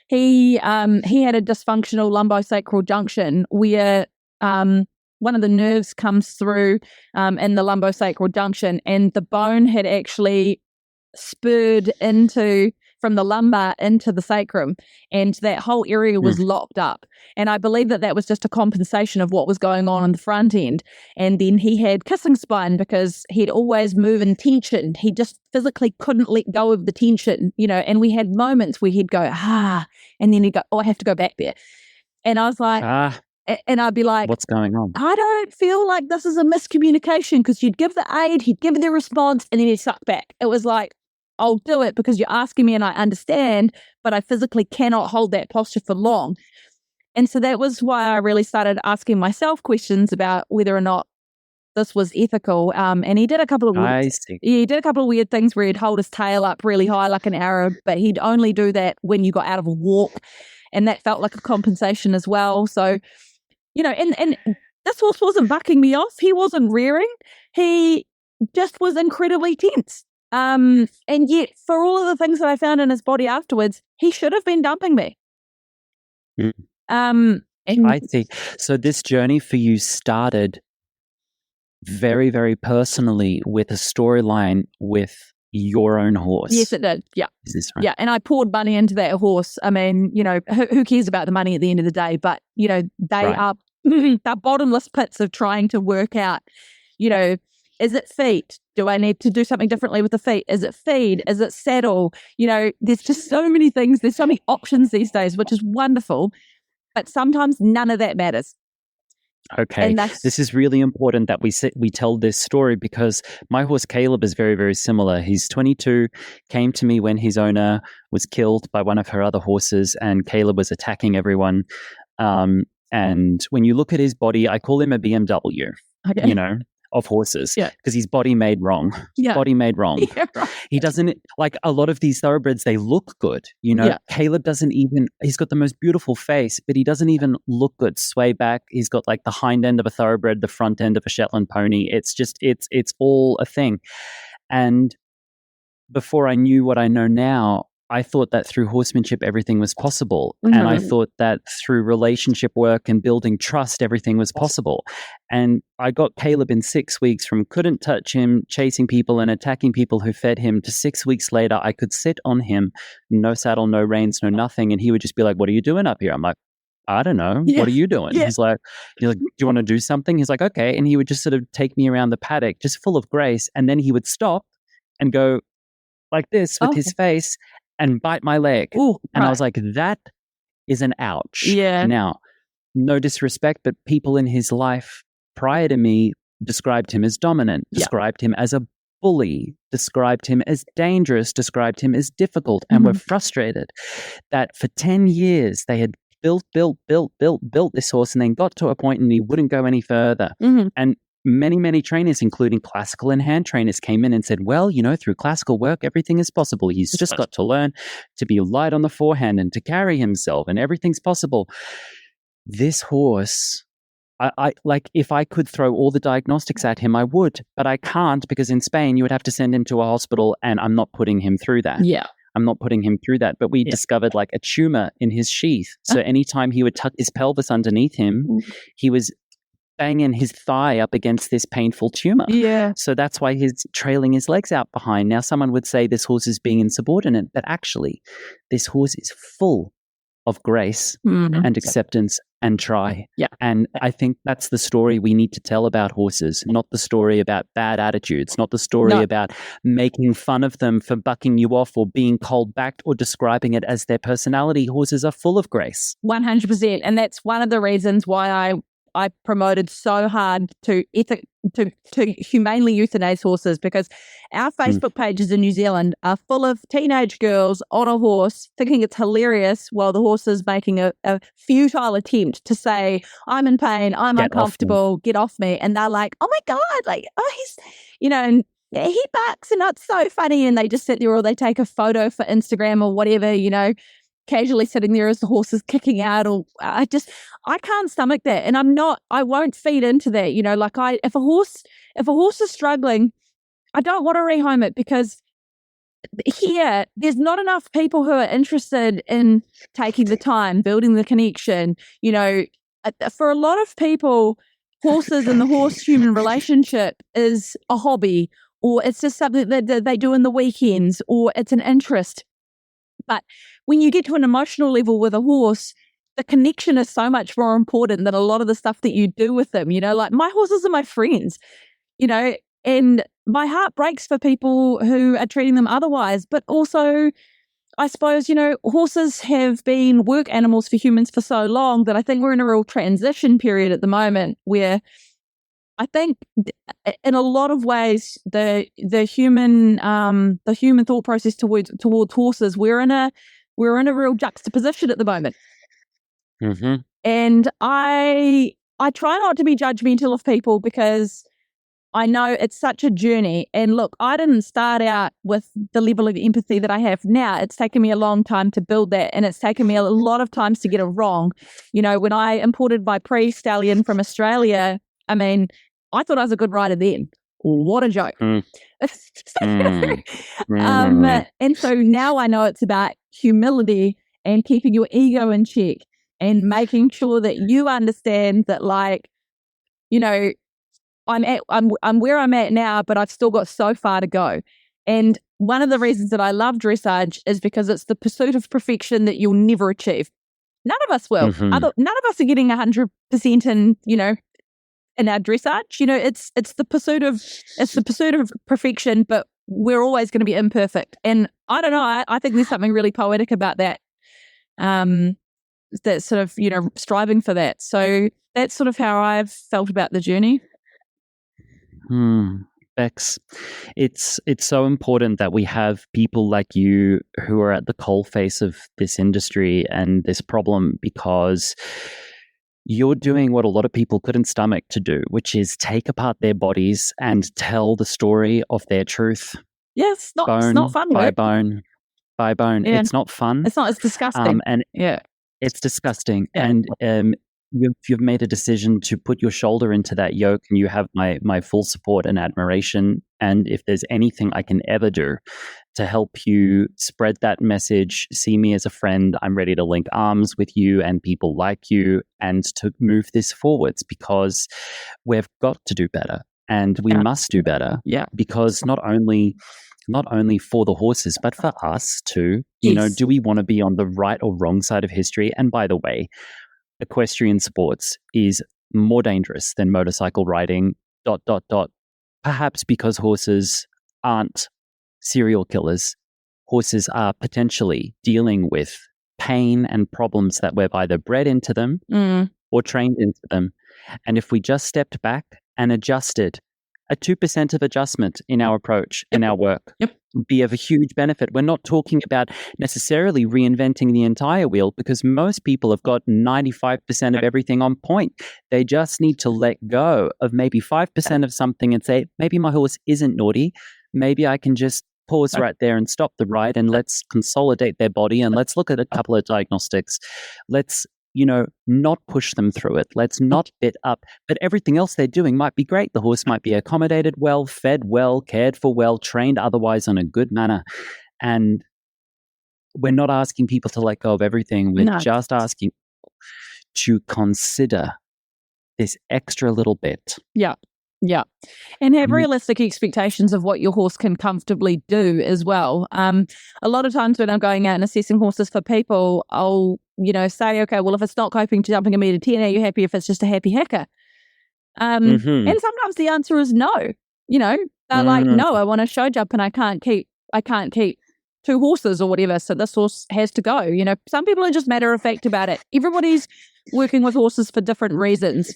he had a dysfunctional lumbosacral junction where one of the nerves comes through in the lumbosacral junction, and the bone had actually spurred from the lumbar into the sacrum, and that whole area was locked up. And I believe that was just a compensation of what was going on in the front end. And then he had kissing spine because he'd always move in tension. He just physically couldn't let go of the tension, you know, and we had moments where he'd go, and then he'd go, I have to go back there. And I was like, and I'd be like, what's going on? I don't feel like this is a miscommunication, because you'd give the aid, he'd give the response, and then he'd suck back. It was like, I'll do it because you're asking me and I understand, but I physically cannot hold that posture for long. And so that was why I really started asking myself questions about whether or not this was ethical. And he did a couple of weird things where he'd hold his tail up really high like an Arab, but he'd only do that when you got out of a walk, and that felt like a compensation as well. So, you know, and this horse wasn't bucking me off. He wasn't rearing. He just was incredibly tense. And yet, for all of the things that I found in his body afterwards, he should have been dumping me. I see. So this journey for you started very, very personally with a storyline with your own horse. Yes, it did. Yeah. Is this right? Yeah, and I poured money into that horse. I mean, you know, who cares about the money at the end of the day? But, you know, they're bottomless pits of trying to work out, you know, is it feet? Do I need to do something differently with the feet? Is it feed? Is it saddle? You know, there's just so many things. There's so many options these days, which is wonderful. But sometimes none of that matters. Okay, this is really important that we tell this story, because my horse Caleb is very, very similar. He's 22, came to me when his owner was killed by one of her other horses, and Caleb was attacking everyone. And when you look at his body, I call him a BMW. Okay. You know, of horses Yeah. because he's body made wrong. Yeah. Body made wrong. Yeah, right. He doesn't, like a lot of these thoroughbreds, they look good. You know, Yeah. Caleb doesn't even, he's got the most beautiful face, but he doesn't even look good. Sway back. He's got like the hind end of a thoroughbred, the front end of a Shetland pony. It's just, it's all a thing. And before I knew what I know now, I thought that through horsemanship, everything was possible. Mm-hmm. And I thought that through relationship work and building trust, everything was possible. And I got Caleb in 6 weeks from couldn't touch him, chasing people and attacking people who fed him, to 6 weeks later, I could sit on him, no saddle, no reins, no nothing. And he would just be like, "What are you doing up here?" I'm like, "I don't know. Yeah. What are you doing?" Yeah. He's like, "Do you want to do something?" He's like, "Okay." And he would just sort of take me around the paddock, just full of grace. And then he would stop and go like this with his face and bite my leg. Ooh, and right. I was like, that is an ouch. Yeah. Now, no disrespect, but people in his life prior to me described him as dominant, described him as a bully, described him as dangerous, described him as difficult, and were frustrated that for 10 years they had built this horse and then got to a point and he wouldn't go any further. And many trainers, including classical and hand trainers, came in and said, "Well, you know, through classical work, everything is possible. He's just got to learn to be light on the forehand and to carry himself and everything's possible." This horse, I like, if I could throw all the diagnostics at him, I would, but I can't, because in Spain you would have to send him to a hospital and I'm not putting him through that. Yeah. I'm not putting him through that. But we discovered like a tumor in his sheath. So anytime he would tuck his pelvis underneath him, he was banging his thigh up against this painful tumor. Yeah. So that's why he's trailing his legs out behind. Now, someone would say this horse is being insubordinate, but actually, this horse is full of grace and acceptance and try. Yeah. And I think that's the story we need to tell about horses, not the story about bad attitudes, not the story about making fun of them for bucking you off or being cold-backed or describing it as their personality. Horses are full of grace. 100%. And that's one of the reasons why I promoted so hard to humanely euthanize horses, because our Facebook pages in New Zealand are full of teenage girls on a horse thinking it's hilarious while the horse is making a futile attempt to say, "I'm in pain, I'm uncomfortable, get off me." And they're like, "Oh my God, like, oh, he's, you know, and he barks and that's so funny." And they just sit there or they take a photo for Instagram or whatever, you know, casually sitting there as the horse is kicking out. Or I can't stomach that. And I won't feed into that. You know, like if a horse is struggling, I don't want to rehome it, because here there's not enough people who are interested in taking the time, building the connection. You know, for a lot of people, horses and the horse-human relationship is a hobby, or it's just something that they do in the weekends, or it's an interest. But when you get to an emotional level with a horse, the connection is so much more important than a lot of the stuff that you do with them. You know, like, my horses are my friends, you know, and my heart breaks for people who are treating them otherwise. But also, I suppose, you know, horses have been work animals for humans for so long that I think we're in a real transition period at the moment where I think in a lot of ways the human thought process towards horses, we're in a real juxtaposition at the moment. And I try not to be judgmental of people, because I know it's such a journey. And look, I didn't start out with the level of empathy that I have now. It's taken me a long time to build that, and it's taken me a lot of times to get it wrong. You know, when I imported my pre-stallion from Australia, I mean, I thought I was a good rider then. What a joke. And so now I know it's about humility and keeping your ego in check and making sure that you understand that, like, you know, I'm where I'm at now, but I've still got so far to go. And one of the reasons that I love dressage is because it's the pursuit of perfection that you'll never achieve. None of us will. None of us are getting 100% in our dressage. You know, it's the pursuit of perfection, but we're always going to be imperfect. And I don't know, I think there's something really poetic about that. That sort of, you know, striving for that. So that's sort of how I've felt about the journey. Becks, it's so important that we have people like you who are at the coalface of this industry and this problem, because you're doing what a lot of people couldn't stomach to do, which is take apart their bodies and tell the story of their truth. Yeah, it's not fun, by right? bone by bone. Yeah. It's not fun. It's not. It's disgusting. And yeah. it's disgusting. Yeah. And you've made a decision to put your shoulder into that yoke, and you have my full support and admiration. And if there's anything I can ever do to help you spread that message, see me as a friend, I'm ready to link arms with you and people like you and to move this forwards, because we've got to do better, and we must do better. Yeah. Because not only for the horses, but for us too. You know, do we want to be on the right or wrong side of history? And by the way, equestrian sports is more dangerous than motorcycle riding, ... Perhaps because horses aren't serial killers. Horses are potentially dealing with pain and problems that we've either bred into them or trained into them. And if we just stepped back and adjusted a 2% of adjustment in our approach and our work, would be of a huge benefit. We're not talking about necessarily reinventing the entire wheel, because most people have got 95% of everything on point. They just need to let go of maybe 5% of something and say, maybe my horse isn't naughty. Maybe I can just pause right there and stop the ride, and let's consolidate their body, and let's look at a couple of diagnostics. Let's not push them through it. Let's not bit up. But everything else they're doing might be great. The horse might be accommodated well, fed well, cared for well, trained otherwise in a good manner. And we're not asking people to let go of everything. We're just asking to consider this extra little bit. Yeah. Yeah. And have realistic expectations of what your horse can comfortably do as well. A lot of times when I'm going out and assessing horses for people, I'll, say, okay, well, if it's not coping to jumping a meter 10, are you happy if it's just a happy hacker? And sometimes the answer is no. They're like, no, I want a show jump and I can't keep 2 horses or whatever. So this horse has to go. Some people are just matter of fact about it. Everybody's working with horses for different reasons.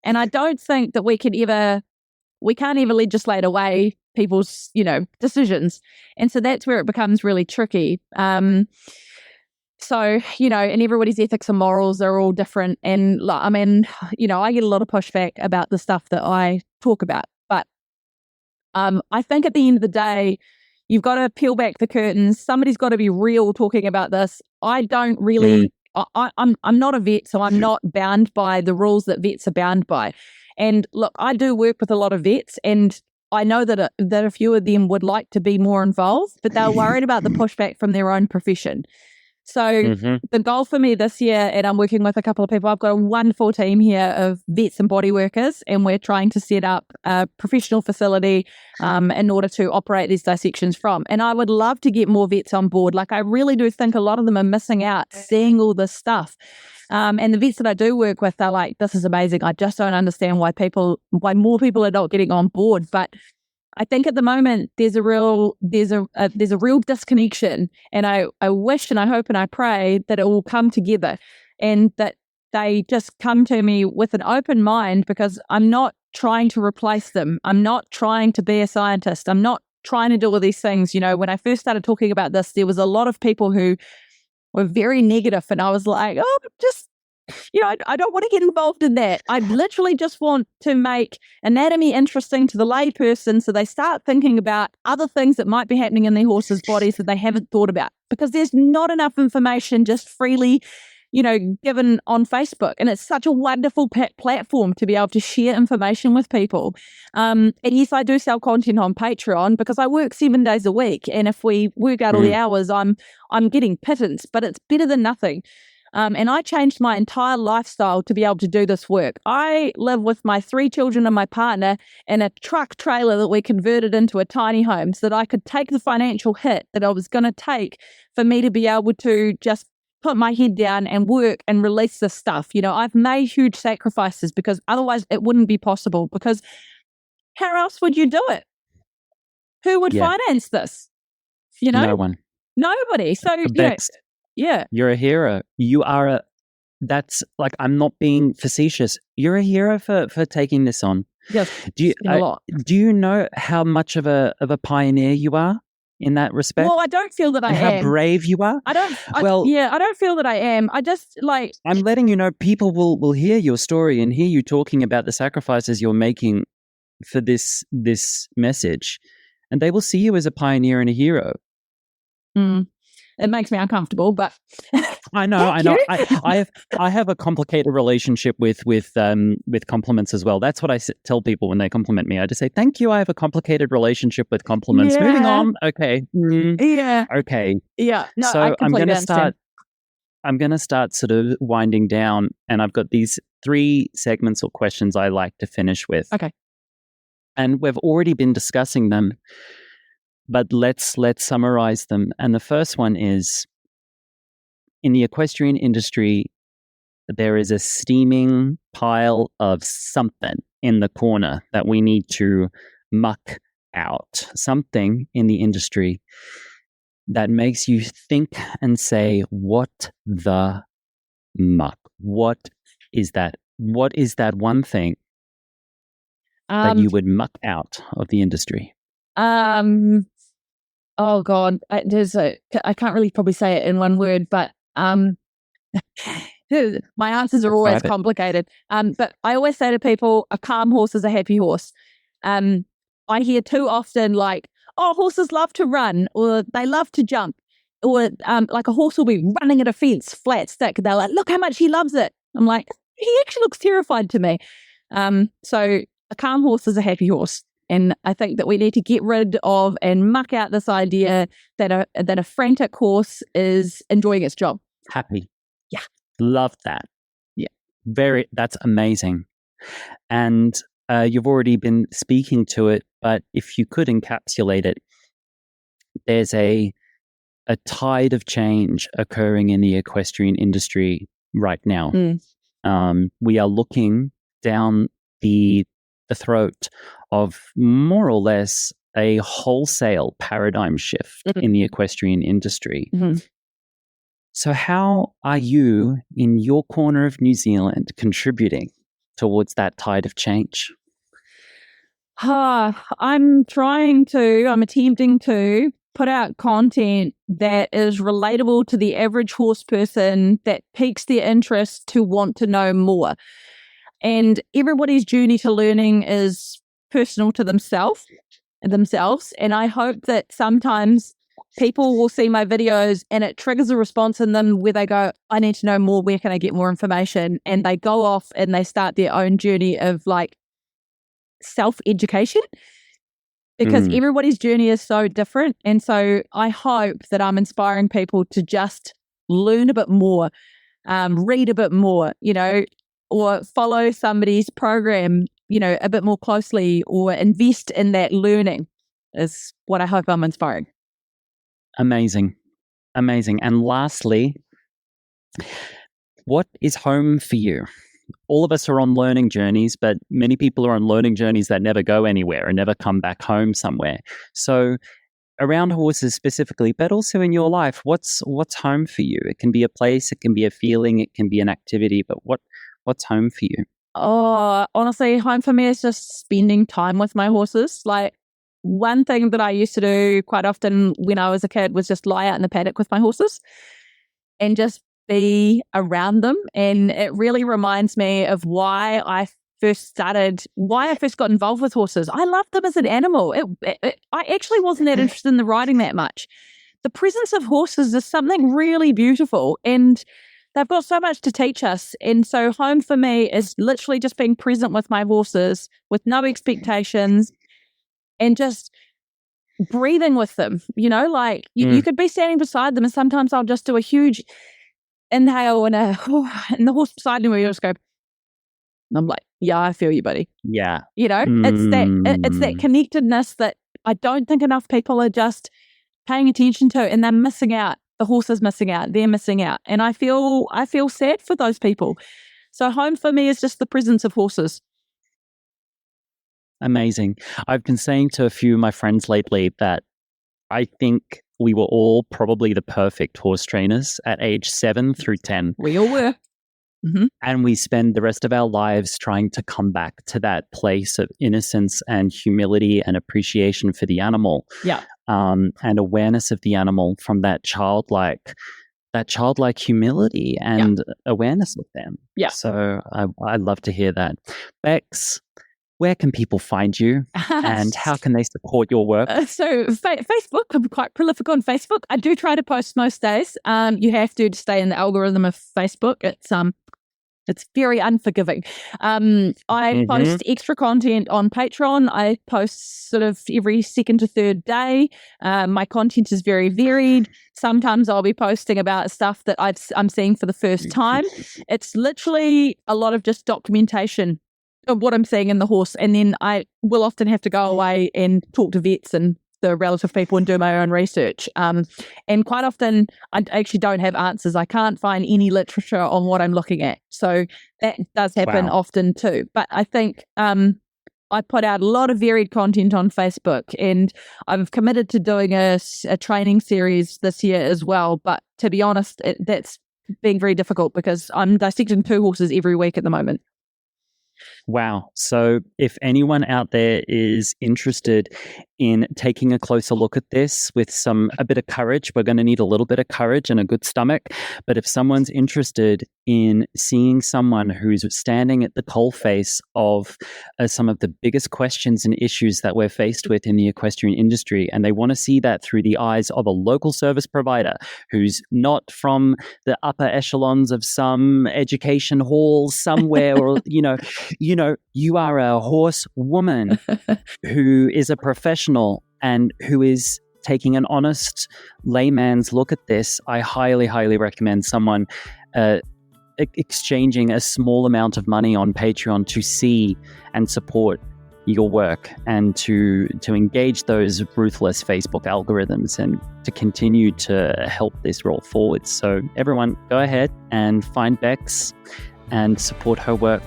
And I don't think that we can't ever legislate away people's, decisions. And so that's where it becomes really tricky. So, and everybody's ethics and morals are all different. And I get a lot of pushback about the stuff that I talk about. But I think at the end of the day, you've got to peel back the curtains. Somebody's got to be real talking about this. I don't really... I'm not a vet, so I'm not bound by the rules that vets are bound by. And look, I do work with a lot of vets, and I know that a few of them would like to be more involved, but they're worried about the pushback from their own profession. So the goal for me this year, and I'm working with a couple of people, I've got a wonderful team here of vets and body workers, and we're trying to set up a professional facility in order to operate these dissections from. And I would love to get more vets on board. Like, I really do think a lot of them are missing out seeing all this stuff. And the vets that I do work with, they're like, this is amazing. I just don't understand why more people are not getting on board. But I think at the moment there's a real disconnection, and I wish and I hope and I pray that it will come together, and that they just come to me with an open mind, because I'm not trying to replace them. I'm not trying to be a scientist. I'm not trying to do all these things. When I first started talking about this, there was a lot of people who were very negative, and I was like, oh, just I don't want to get involved in that. I literally just want to make anatomy interesting to the lay person, so they start thinking about other things that might be happening in their horses' bodies that they haven't thought about, because there's not enough information just freely, given on Facebook. And it's such a wonderful platform to be able to share information with people. And yes, I do sell content on Patreon because I work 7 days a week. And if we work out all the hours, I'm getting pittance, but it's better than nothing. And I changed my entire lifestyle to be able to do this work. I live with my 3 children and my partner in a truck trailer that we converted into a tiny home, so that I could take the financial hit that I was going to take for me to be able to just put my head down and work and release this stuff. I've made huge sacrifices because otherwise it wouldn't be possible, because how else would you do it? Who would finance this? No one. Nobody. So, yeah. You're a hero. You are that's like, I'm not being facetious. You're a hero for taking this on. Yes. Do you know how much of a pioneer you are? in that respect? Well, I don't feel that I and am. How brave you are? I don't feel that I am. I just like... I'm letting you know, people will hear your story and hear you talking about the sacrifices you're making for this message, and they will see you as a pioneer and a hero. It makes me uncomfortable, but I know. I have a complicated relationship with compliments as well. That's what I tell people when they compliment me. I just say, "Thank you." I have a complicated relationship with compliments. Yeah. Moving on. Okay. Yeah. Okay. Yeah. No, so I completely understand. I'm going to start sort of winding down, and I've got these 3 segments or questions I like to finish with. Okay. And we've already been discussing them, but let's summarize them. And the first one is, in the equestrian industry, there is a steaming pile of something in the corner that we need to muck out. Something in the industry that makes you think and say, what the muck? What is that? What is that one thing that you would muck out of the industry? Oh God, I can't really probably say it in one word, but my answers are always complicated. But I always say to people, a calm horse is a happy horse. I hear too often like, oh, horses love to run, or they love to jump, or like a horse will be running at a fence, flat stick. They're like, look how much he loves it. I'm like, he actually looks terrified to me. So a calm horse is a happy horse. And I think that we need to get rid of and muck out this idea that a frantic horse is enjoying its job. Happy. Yeah. Love that. Yeah. That's amazing. And you've already been speaking to it, but if you could encapsulate it, there's a tide of change occurring in the equestrian industry right now. We are looking down the throat of more or less a wholesale paradigm shift in the equestrian industry. So how are you in your corner of New Zealand contributing towards that tide of change? I'm attempting to put out content that is relatable to the average horse person, that piques their interest to want to know more. And everybody's journey to learning is personal to themselves. And I hope that sometimes people will see my videos and it triggers a response in them where they go, I need to know more. Where can I get more information? And they go off and they start their own journey of like self-education, because everybody's journey is so different. And so I hope that I'm inspiring people to just learn a bit more, read a bit more, or follow somebody's program, a bit more closely, or invest in that learning is what I hope I'm inspiring. Amazing. And lastly, what is home for you? All of us are on learning journeys, but many people are on learning journeys that never go anywhere and never come back home somewhere. So around horses specifically, but also in your life, what's home for you? It can be a place, it can be a feeling, it can be an activity, but what's home for you? Oh, honestly, home for me is just spending time with my horses. Like, one thing that I used to do quite often when I was a kid was just lie out in the paddock with my horses and just be around them. And it really reminds me of why I first got involved with horses. I loved them as an animal. I actually wasn't that interested in the riding that much. The presence of horses is something really beautiful, and they've got so much to teach us. And so home for me is literally just being present with my horses with no expectations and just breathing with them. You could be standing beside them, and sometimes I'll just do a huge inhale and the horse beside me will just go, and I'm like, yeah, I feel you, buddy. Yeah. It's that connectedness that I don't think enough people are just paying attention to, and they're missing out. The horse is missing out. They're missing out. And I feel sad for those people. So home for me is just the presence of horses. Amazing. I've been saying to a few of my friends lately that I think we were all probably the perfect horse trainers at age 7 through 10. We all were. And we spend the rest of our lives trying to come back to that place of innocence and humility and appreciation for the animal. Yeah. And awareness of the animal from that childlike humility and awareness with them. Yeah. So I love to hear that. Becks, where can people find you and how can they support your work? So Facebook, I'm quite prolific on Facebook. I do try to post most days. You have to stay in the algorithm of Facebook. It's very unforgiving. I post extra content on Patreon. I post sort of every second to third day. My content is very varied. Sometimes I'll be posting about stuff that I'm seeing for the first time. It's literally a lot of just documentation of what I'm seeing in the horse. And then I will often have to go away and talk to vets and the relative people and do my own research. And quite often I actually don't have answers. I can't find any literature on what I'm looking at. So that does happen often too. But I think I put out a lot of varied content on Facebook, and I've committed to doing a training series this year as well. But to be honest, that's being very difficult because I'm dissecting 2 horses every week at the moment. Wow. So if anyone out there is interested in taking a closer look at this with a bit of courage, we're going to need a little bit of courage and a good stomach. But if someone's interested in seeing someone who's standing at the coalface of some of the biggest questions and issues that we're faced with in the equestrian industry, and they want to see that through the eyes of a local service provider who's not from the upper echelons of some education hall somewhere, or, you are a horse woman who is a professional and who is taking an honest layman's look at this, I highly, highly recommend someone exchanging a small amount of money on Patreon to see and support your work and to engage those ruthless Facebook algorithms and to continue to help this roll forward. So everyone, go ahead and find Becks and support her work.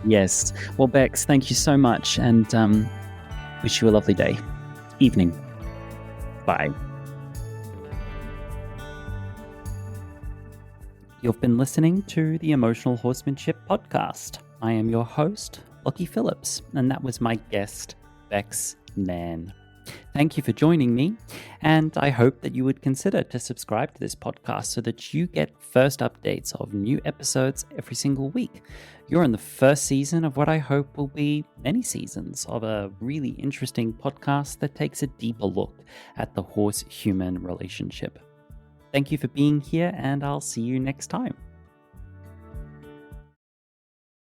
Yes. Well, Becks, thank you so much, and wish you a lovely day. Evening. Bye. You've been listening to the Emotional Horsemanship podcast. I am your host, Lockie Phillips, and that was my guest, Becks Nairn. Thank you for joining me, and I hope that you would consider to subscribe to this podcast so that you get first updates of new episodes every single week. You're in the first season of what I hope will be many seasons of a really interesting podcast that takes a deeper look at the horse-human relationship. Thank you for being here, and I'll see you next time.